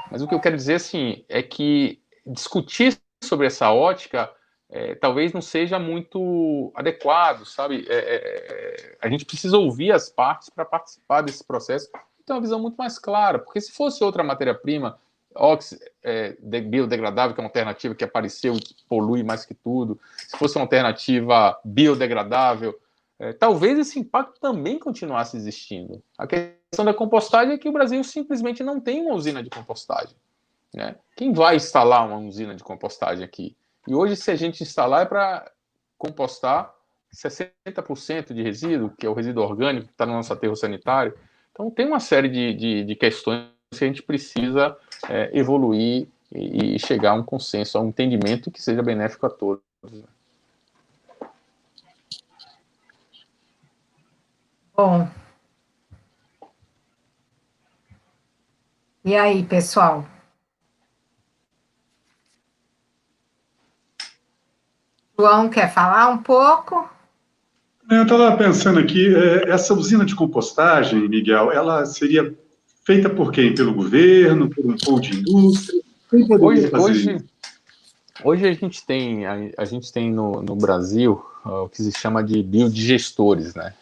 Mas o que eu quero dizer, assim, é que discutir sobre essa ótica talvez não seja muito adequado, sabe? A gente precisa ouvir as partes para participar desse processo e ter uma visão muito mais clara, porque se fosse outra matéria-prima, biodegradável, que é uma alternativa que apareceu e que polui mais que tudo, se fosse uma alternativa biodegradável, talvez esse impacto também continuasse existindo. A questão da compostagem é que o Brasil simplesmente não tem uma usina de compostagem, né? Quem vai instalar uma usina de compostagem aqui? E hoje, se a gente instalar, é para compostar 60% de resíduo, que é o resíduo orgânico que está no nosso aterro sanitário. Então, tem uma série de questões que a gente precisa evoluir e chegar a um consenso, a um entendimento que seja benéfico a todos. Bom. E aí, pessoal? João quer falar um pouco? Eu estava pensando aqui, essa usina de compostagem, Miguel, ela seria feita por quem? Pelo governo, por um pool de indústria? Quem poderia fazer isso? Hoje a gente tem no Brasil o que se chama de biodigestores, né?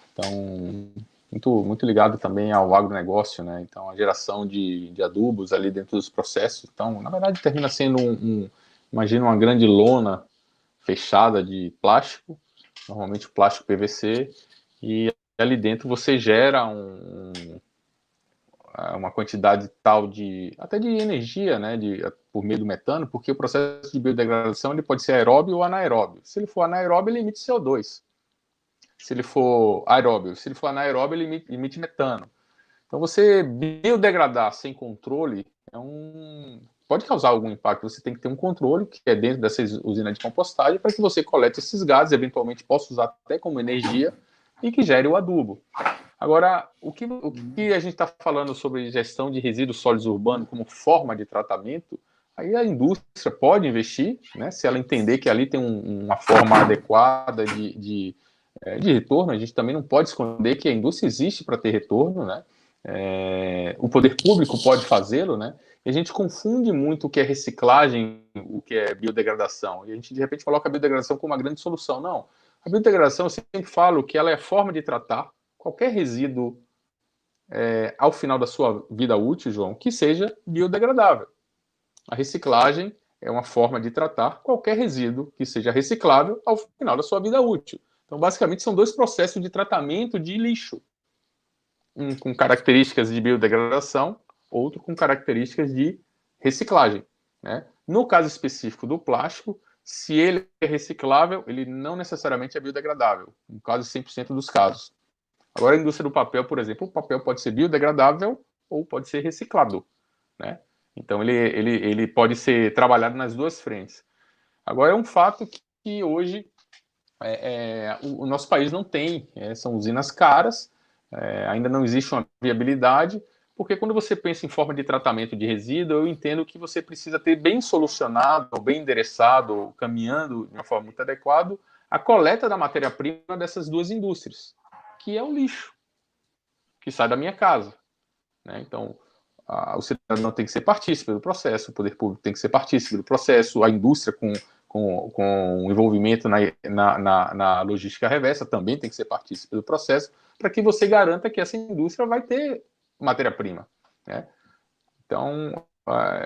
Então, muito ligado também ao agronegócio, né? Então, a geração de adubos ali dentro dos processos. Então, na verdade, termina sendo imagina uma grande lona fechada de plástico, normalmente plástico PVC, e ali dentro você gera uma quantidade tal até de energia, né, por meio do metano, porque o processo de biodegradação ele pode ser aeróbio ou anaeróbio. Se ele for anaeróbio, ele emite CO2. Se ele for aeróbio, se ele for anaeróbio, ele emite metano. Então, você biodegradar sem controle pode causar algum impacto. Você tem que ter um controle que é dentro dessa usina de compostagem para que você colete esses gases, eventualmente possa usar até como energia e que gere o adubo. Agora, o que a gente está falando sobre gestão de resíduos sólidos urbanos como forma de tratamento, aí a indústria pode investir, né, se ela entender que ali tem uma forma adequada de retorno. A gente também não pode esconder que a indústria existe para ter retorno, né? O poder público pode fazê-lo, né? E a gente confunde muito o que é reciclagem, o que é biodegradação. E a gente, de repente, coloca a biodegradação como uma grande solução. Não. A biodegradação, eu sempre falo que ela é a forma de tratar qualquer resíduo ao final da sua vida útil, João, que seja biodegradável. A reciclagem é uma forma de tratar qualquer resíduo que seja reciclável ao final da sua vida útil. Então, basicamente, são dois processos de tratamento de lixo. Um com características de biodegradação, outro com características de reciclagem, né? No caso específico do plástico, se ele é reciclável, ele não necessariamente é biodegradável, no caso 100% dos casos. Agora, a indústria do papel, por exemplo, o papel pode ser biodegradável ou pode ser reciclado, né? Então, ele pode ser trabalhado nas duas frentes. Agora, é um fato que hoje o nosso país não tem, são usinas caras, ainda não existe uma viabilidade, porque quando você pensa em forma de tratamento de resíduo, eu entendo que você precisa ter bem solucionado, bem endereçado, caminhando de uma forma muito adequada, a coleta da matéria-prima dessas duas indústrias, que é o lixo, que sai da minha casa, né? Então, o cidadão tem que ser partícipe do processo, o poder público tem que ser partícipe do processo, a indústria com envolvimento na logística reversa também tem que ser partícipe do processo, para que você garanta que essa indústria vai ter matéria-prima, né? Então,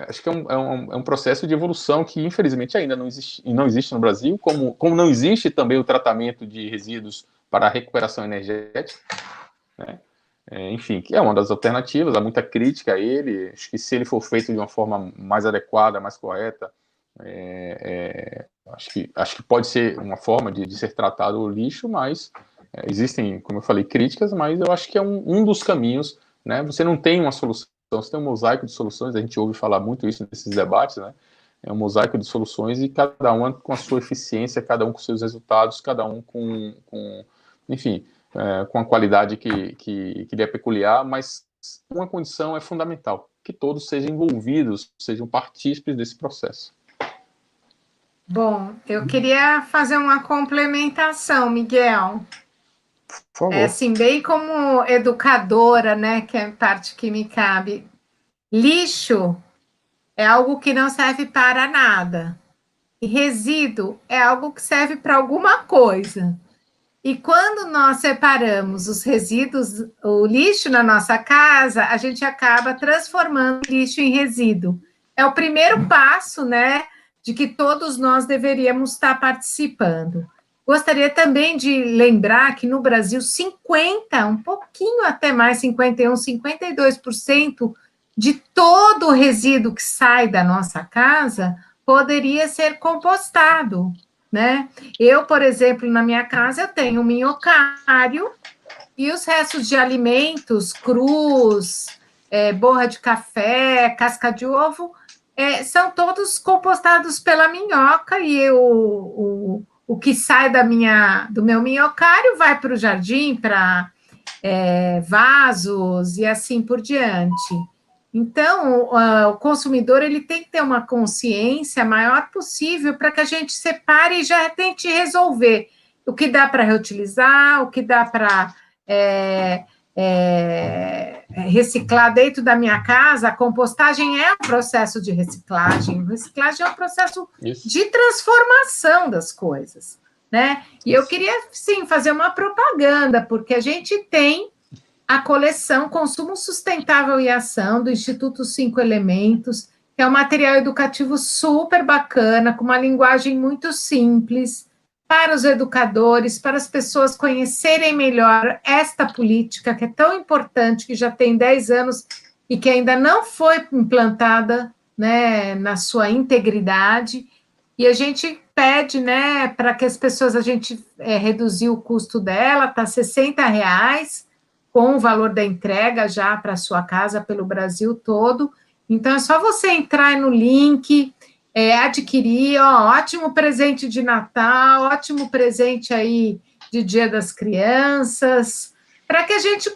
acho que é um processo de evolução que, infelizmente, ainda não existe no Brasil, como não existe também o tratamento de resíduos para a recuperação energética, né? Enfim, que é uma das alternativas, há muita crítica a ele. Acho que se ele for feito de uma forma mais adequada, mais correta, acho que pode ser uma forma de ser tratado o lixo, mas existem, como eu falei, críticas, mas eu acho que é um dos caminhos, né? Você não tem uma solução, você tem um mosaico de soluções, a gente ouve falar muito isso nesses debates, né? É um mosaico de soluções e cada uma com a sua eficiência, cada um com seus resultados, cada um enfim, com a qualidade que lhe é peculiar, mas uma condição é fundamental, que todos sejam envolvidos, sejam partícipes desse processo. Bom, eu queria fazer uma complementação, Miguel. Por favor. Assim, bem como educadora, né, que é a parte que me cabe. Lixo é algo que não serve para nada. E resíduo é algo que serve para alguma coisa. E quando nós separamos os resíduos, o lixo na nossa casa, a gente acaba transformando o lixo em resíduo. É o primeiro passo, né, de que todos nós deveríamos estar participando. Gostaria também de lembrar que no Brasil, um pouquinho até mais, 51%, 52% de todo o resíduo que sai da nossa casa poderia ser compostado, né? Eu, por exemplo, na minha casa, eu tenho um minhocário e os restos de alimentos crus, borra de café, casca de ovo, são todos compostados pela minhoca, e o que sai do meu minhocário vai para o jardim, para vasos e assim por diante. Então, o consumidor ele tem que ter uma consciência maior possível para que a gente separe e já tente resolver o que dá para reutilizar, o que dá para reciclar dentro da minha casa. A compostagem é um processo de reciclagem. Reciclagem é um processo de transformação das coisas, né? E eu queria, sim, fazer uma propaganda, porque a gente tem a coleção Consumo Sustentável e Ação, do Instituto 5 Elementos, que é um material educativo super bacana, com uma linguagem muito simples, para os educadores, para as pessoas conhecerem melhor esta política, que é tão importante, que já tem 10 anos e que ainda não foi implantada, né, na sua integridade. E a gente pede, né, para que as pessoas, a gente reduziu o custo dela, está R$60, com o valor da entrega já para a sua casa pelo Brasil todo. Então, é só você entrar no link, adquirir, ótimo presente de Natal, ótimo presente aí de Dia das Crianças, para que a gente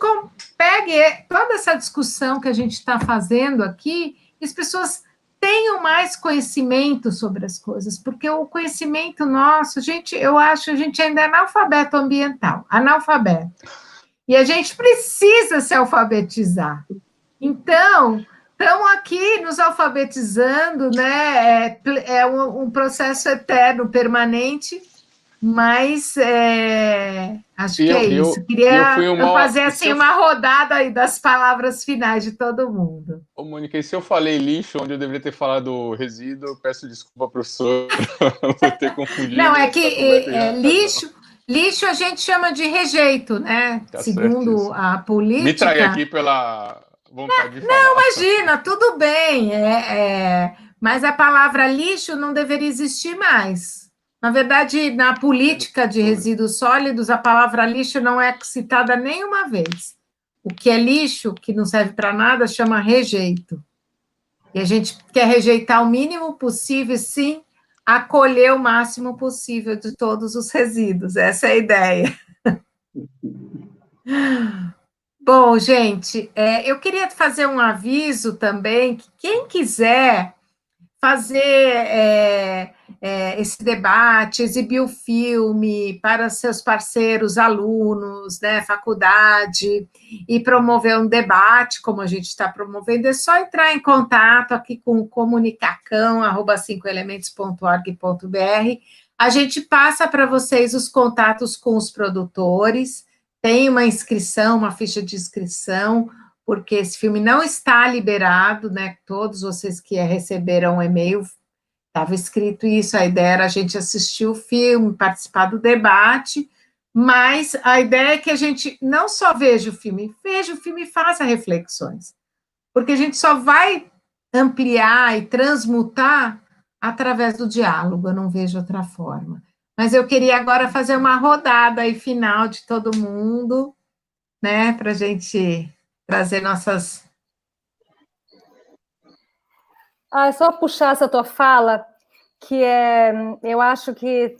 pegue toda essa discussão que a gente está fazendo aqui, e as pessoas tenham mais conhecimento sobre as coisas, porque o conhecimento nosso, eu acho, a gente ainda é analfabeto ambiental, analfabeto. E a gente precisa se alfabetizar. Então, estamos aqui nos alfabetizando, né? É um processo eterno, permanente, mas acho que é isso. Queria fazer assim, uma rodada aí das palavras finais de todo mundo. Ô, Mônica, e se eu falei lixo, onde eu deveria ter falado resíduo, eu peço desculpa, professor, por ter confundido. Não, é que lixo a gente chama de rejeito, né? Tá, segundo a política. Me traí aqui pela vontade de falar. Não, imagina, tudo bem. Mas a palavra lixo não deveria existir mais. Na verdade, na política de resíduos sólidos, a palavra lixo não é citada nenhuma vez. O que é lixo, que não serve para nada, chama rejeito. E a gente quer rejeitar o mínimo possível, sim, acolher o máximo possível de todos os resíduos. Essa é a ideia. Bom, gente, eu queria fazer um aviso também, que quem quiser fazer esse debate, exibir o filme para seus parceiros, alunos, né, faculdade, e promover um debate, como a gente está promovendo, é só entrar em contato aqui com o comunicacão@5elementos.org.br. A gente passa para vocês os contatos com os produtores, tem uma inscrição, uma ficha de inscrição, porque esse filme não está liberado, né? Todos vocês que receberam o e-mail, estava escrito isso, a ideia era a gente assistir o filme, participar do debate, mas a ideia é que a gente não só veja o filme e faça reflexões, porque a gente só vai ampliar e transmutar através do diálogo, eu não vejo outra forma. Mas eu queria agora fazer uma rodada aí final de todo mundo, né, para a gente trazer nossas... Só puxar essa tua fala, que eu acho que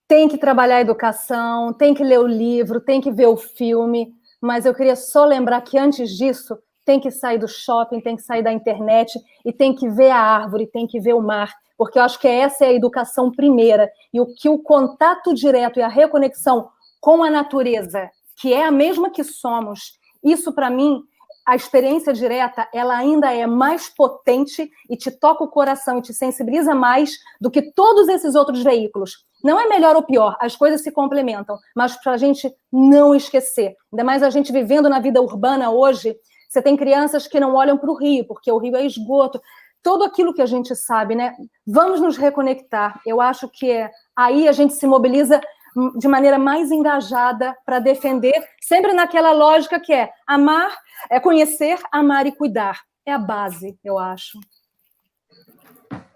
tem que trabalhar a educação, tem que ler o livro, tem que ver o filme, mas eu queria só lembrar que antes disso tem que sair do shopping, tem que sair da internet e tem que ver a árvore, tem que ver o mar, porque eu acho que essa é a educação primeira, e o contato direto e a reconexão com a natureza, que é a mesma que somos, isso, para mim, a experiência direta, ela ainda é mais potente e te toca o coração e te sensibiliza mais do que todos esses outros veículos. Não é melhor ou pior, as coisas se complementam, mas para a gente não esquecer. Ainda mais a gente vivendo na vida urbana hoje, você tem crianças que não olham para o rio, porque o rio é esgoto. Tudo aquilo que a gente sabe, né? Vamos nos reconectar. Eu acho que aí a gente se mobiliza de maneira mais engajada para defender, sempre naquela lógica que é amar, conhecer, amar e cuidar. É a base, eu acho.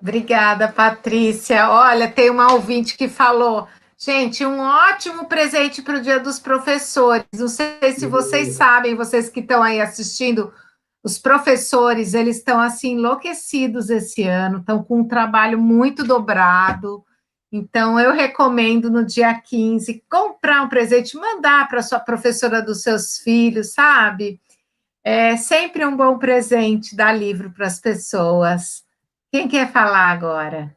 Obrigada, Patrícia. Olha, tem uma ouvinte que falou, gente, um ótimo presente para o Dia dos Professores. Não sei se vocês sabem, vocês que estão aí assistindo, Os professores, eles estão assim enlouquecidos esse ano, estão com um trabalho muito dobrado. Então, eu recomendo no dia 15 comprar um presente, mandar para a sua professora dos seus filhos, sabe? É sempre um bom presente dar livro para as pessoas. Quem quer falar agora?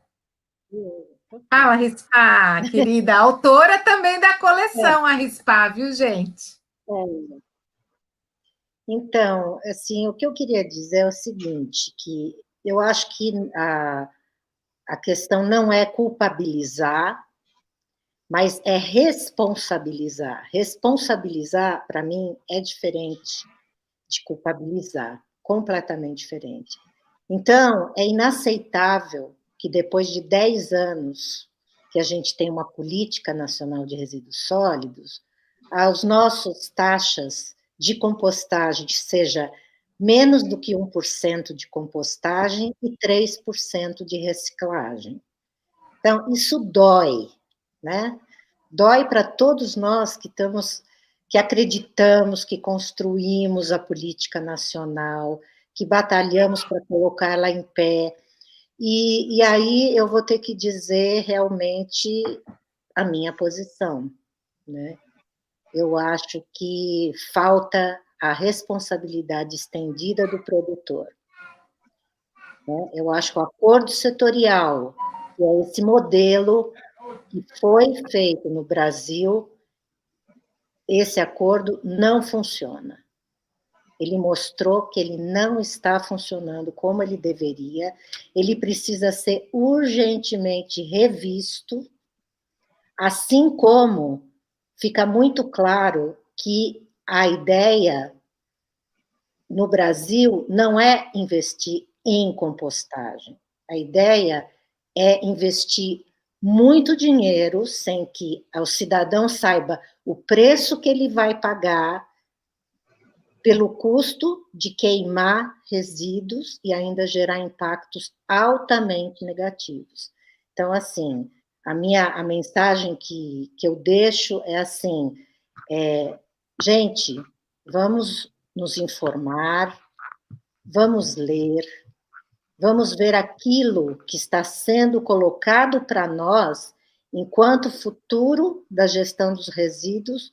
Fala, Rispar, querida. Autora também da coleção, a Rispar, viu, gente? Então, assim, o que eu queria dizer é o seguinte, que eu acho que a questão não é culpabilizar, mas é responsabilizar. Responsabilizar, para mim, é diferente de culpabilizar, completamente diferente. Então, é inaceitável que depois de 10 anos que a gente tem uma política nacional de resíduos sólidos, as nossas taxas de compostagem seja menos do que 1% de compostagem e 3% de reciclagem. Então, isso dói, né? Dói para todos nós que acreditamos, que construímos a política nacional, que batalhamos para colocá-la em pé. E aí eu vou ter que dizer realmente a minha posição, né? Eu acho que falta a responsabilidade estendida do produtor. Eu acho que o acordo setorial, que é esse modelo que foi feito no Brasil, esse acordo não funciona. Ele mostrou que ele não está funcionando como ele deveria, ele precisa ser urgentemente revisto, assim como fica muito claro que a ideia no Brasil não é investir em compostagem. A ideia é investir muito dinheiro sem que o cidadão saiba o preço que ele vai pagar pelo custo de queimar resíduos e ainda gerar impactos altamente negativos. Então, assim, a mensagem que eu deixo é assim, gente, vamos nos informar, vamos ler, vamos ver aquilo que está sendo colocado para nós enquanto futuro da gestão dos resíduos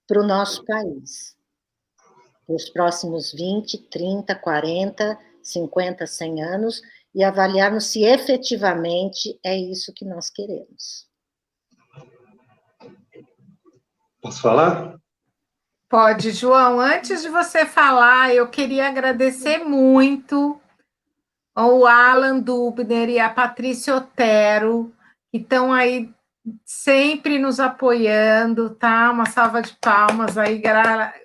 para o nosso país. Nos próximos 20, 30, 40, 50, 100 anos, e avaliarmos se efetivamente é isso que nós queremos. Posso falar? Pode, João. Antes de você falar, eu queria agradecer muito ao Alan Dubner e a Patrícia Otero, que estão aí sempre nos apoiando, tá? Uma salva de palmas aí,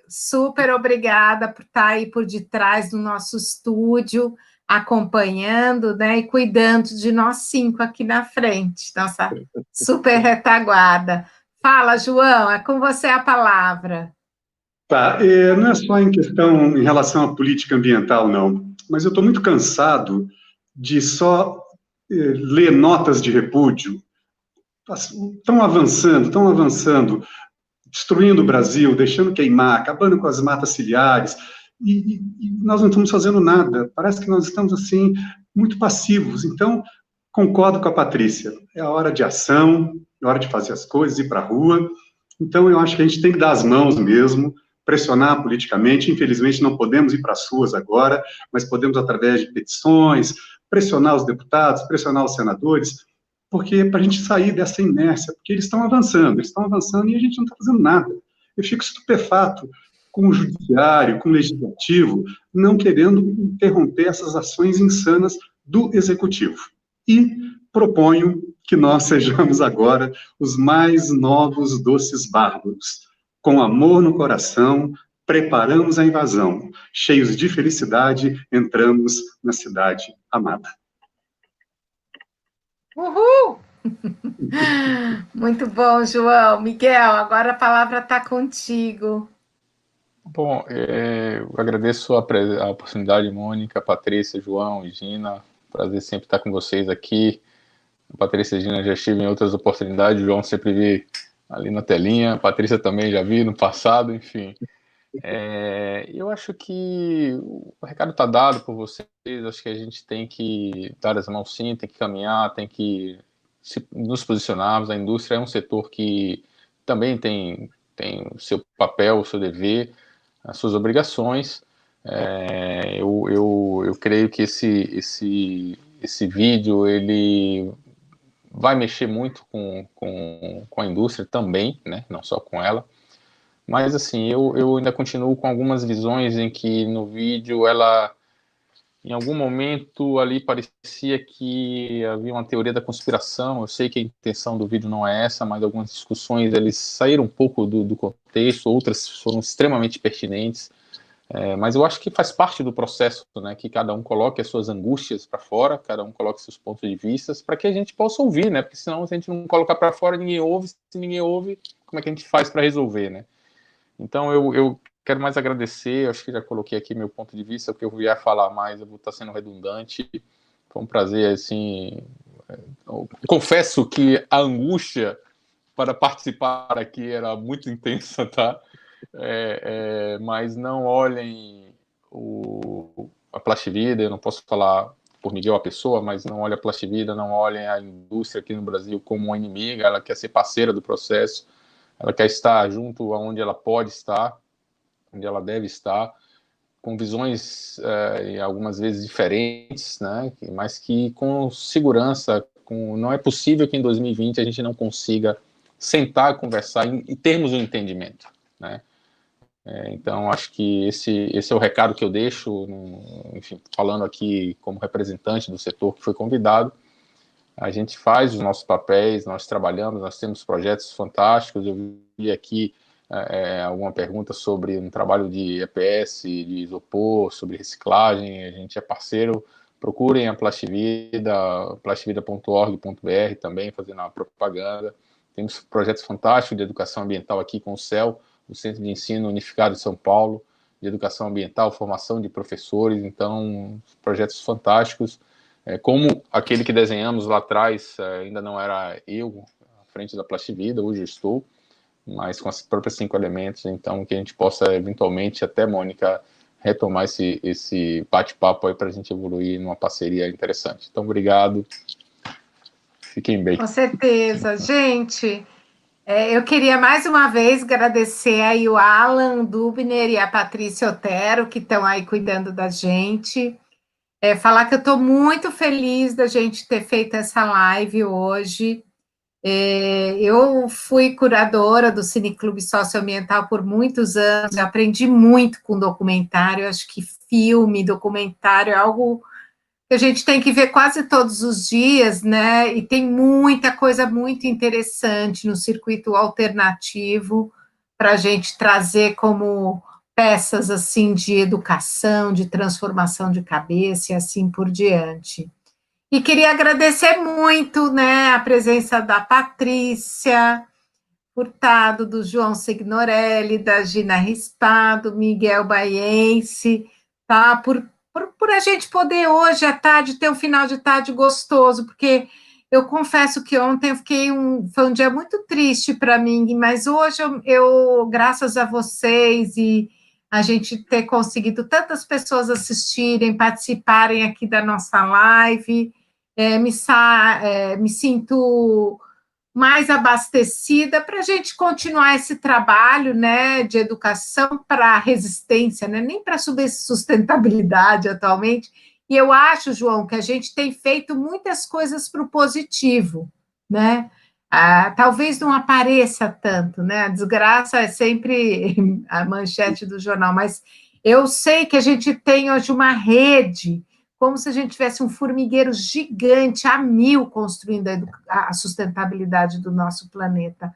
super obrigada por estar aí por detrás do nosso estúdio, acompanhando, né? E cuidando de nós 5 aqui na frente, nossa super retaguarda. Fala, João, é com você a palavra. Tá, não é só em questão em relação à política ambiental, não, mas eu estou muito cansado de só ler notas de repúdio. Estão avançando, destruindo o Brasil, deixando queimar, acabando com as matas ciliares, e nós não estamos fazendo nada. Parece que nós estamos, assim, muito passivos. Então, concordo com a Patrícia, é a hora de ação, é a hora de fazer as coisas, ir para a rua. Então, eu acho que a gente tem que dar as mãos mesmo, pressionar politicamente. Infelizmente, não podemos ir para as ruas agora, mas podemos, através de petições, pressionar os deputados, pressionar os senadores, porque para a gente sair dessa inércia, porque eles estão avançando e a gente não está fazendo nada. Eu fico estupefato com o judiciário, com o legislativo, não querendo interromper essas ações insanas do executivo. E proponho que nós sejamos agora os mais novos doces bárbaros. Com amor no coração, preparamos a invasão. Cheios de felicidade, entramos na cidade amada. Uhul! Muito bom, João. Miguel, agora a palavra está contigo. Bom, eu agradeço a oportunidade, Mônica, Patrícia, João e Gina. Prazer sempre estar com vocês aqui. A Patrícia e Gina já estive em outras oportunidades, o João sempre vi ali na telinha, a Patrícia também já vi no passado, enfim. Eu acho que o recado está dado por vocês, acho que a gente tem que dar as mãos sim, tem que caminhar, tem que nos posicionarmos. A indústria é um setor que também tem o seu papel, o seu dever, as suas obrigações. Eu creio que esse vídeo ele vai mexer muito com a indústria também, né? Não só com ela. Mas, assim, eu ainda continuo com algumas visões em que no vídeo ela, em algum momento ali, parecia que havia uma teoria da conspiração. Eu sei que a intenção do vídeo não é essa, mas algumas discussões eles saíram um pouco do contexto, outras foram extremamente pertinentes. Mas eu acho que faz parte do processo, né, que cada um coloque as suas angústias para fora, cada um coloque seus pontos de vista, para que a gente possa ouvir, né? Porque senão, se a gente não colocar para fora, ninguém ouve. Se ninguém ouve, como é que a gente faz para resolver, né? Então, eu quero mais agradecer, acho que já coloquei aqui meu ponto de vista, o que eu vier falar mais, eu vou estar sendo redundante. Foi um prazer, assim. Confesso que a angústia para participar aqui era muito intensa, tá? Mas não olhem a Plastivida, eu não posso falar por Miguel a pessoa, mas não olhem a Plastivida, não olhem a indústria aqui no Brasil como uma inimiga, ela quer ser parceira do processo, ela quer estar junto aonde ela pode estar, onde ela deve estar, com visões algumas vezes diferentes, né? Mas que com segurança, não é possível que em 2020 a gente não consiga sentar, conversar e termos um entendimento, né? Então, acho que esse é o recado que eu deixo, enfim, falando aqui como representante do setor que foi convidado. A gente faz os nossos papéis, nós trabalhamos, nós temos projetos fantásticos. Eu vi aqui alguma pergunta sobre um trabalho de EPS, de isopor, sobre reciclagem. A gente é parceiro, procurem a Plastivida, plastivida.org.br também, fazendo a propaganda. Temos projetos fantásticos de educação ambiental aqui com o CEL, o Centro de Ensino Unificado de São Paulo, de educação ambiental, formação de professores. Então, projetos fantásticos. Como aquele que desenhamos lá atrás, ainda não era eu à frente da Plastivida, hoje eu estou, mas com as próprias 5 elementos, então que a gente possa eventualmente, até, Mônica, retomar esse bate-papo aí para a gente evoluir numa parceria interessante. Então, obrigado. Fiquem bem. Com certeza. Gente, eu queria mais uma vez agradecer aí o Alan Dubner e a Patrícia Otero, que estão aí cuidando da gente. Falar que eu estou muito feliz da gente ter feito essa live hoje. Eu fui curadora do Cineclube Socioambiental por muitos anos, eu aprendi muito com documentário, eu acho que filme, documentário é algo que a gente tem que ver quase todos os dias, né? E tem muita coisa muito interessante no circuito alternativo para a gente trazer como peças assim de educação, de transformação de cabeça e assim por diante. E queria agradecer muito, né, a presença da Patrícia Furtado, do João Signorelli, da Gina Rispado, Miguel Baiense, tá? Por a gente poder hoje à tarde ter um final de tarde gostoso, porque eu confesso que ontem foi um dia muito triste para mim, mas hoje graças a vocês e a gente ter conseguido tantas pessoas assistirem, participarem aqui da nossa live, me sinto mais abastecida para a gente continuar esse trabalho, né, de educação para a resistência, né, nem para a sustentabilidade atualmente. E eu acho, João, que a gente tem feito muitas coisas para o positivo, né? Talvez não apareça tanto, né? A desgraça é sempre a manchete do jornal, mas eu sei que a gente tem hoje uma rede, como se a gente tivesse um formigueiro gigante a 1000 construindo a sustentabilidade do nosso planeta.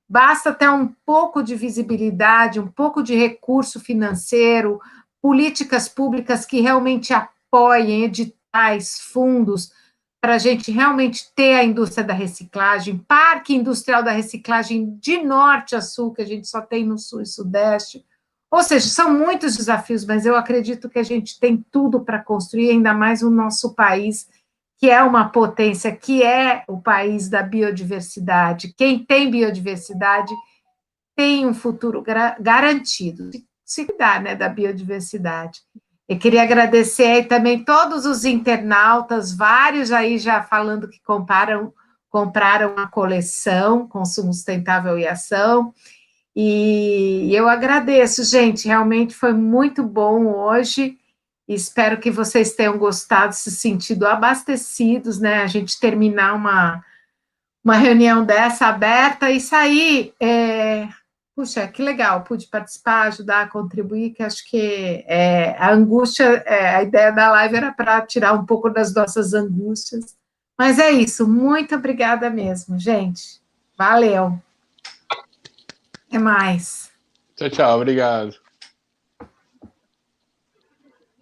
Basta ter um pouco de visibilidade, um pouco de recurso financeiro, políticas públicas que realmente apoiem, editais, fundos, para a gente realmente ter a indústria da reciclagem, parque industrial da reciclagem de norte a sul, que a gente só tem no sul e sudeste. Ou seja, são muitos desafios, mas eu acredito que a gente tem tudo para construir, ainda mais o nosso país, que é uma potência, que é o país da biodiversidade. Quem tem biodiversidade tem um futuro garantido. se cuidar, né, da biodiversidade. Eu queria agradecer aí também todos os internautas, vários aí já falando que compraram a coleção Consumo Sustentável e Ação, e eu agradeço, gente, realmente foi muito bom hoje, espero que vocês tenham gostado, se sentido abastecidos, né, a gente terminar uma reunião dessa aberta e sair, puxa, que legal, pude participar, ajudar, contribuir, que acho que a angústia, a ideia da live era para tirar um pouco das nossas angústias, mas é isso, muito obrigada mesmo, gente, valeu, até mais. Tchau, tchau, obrigado.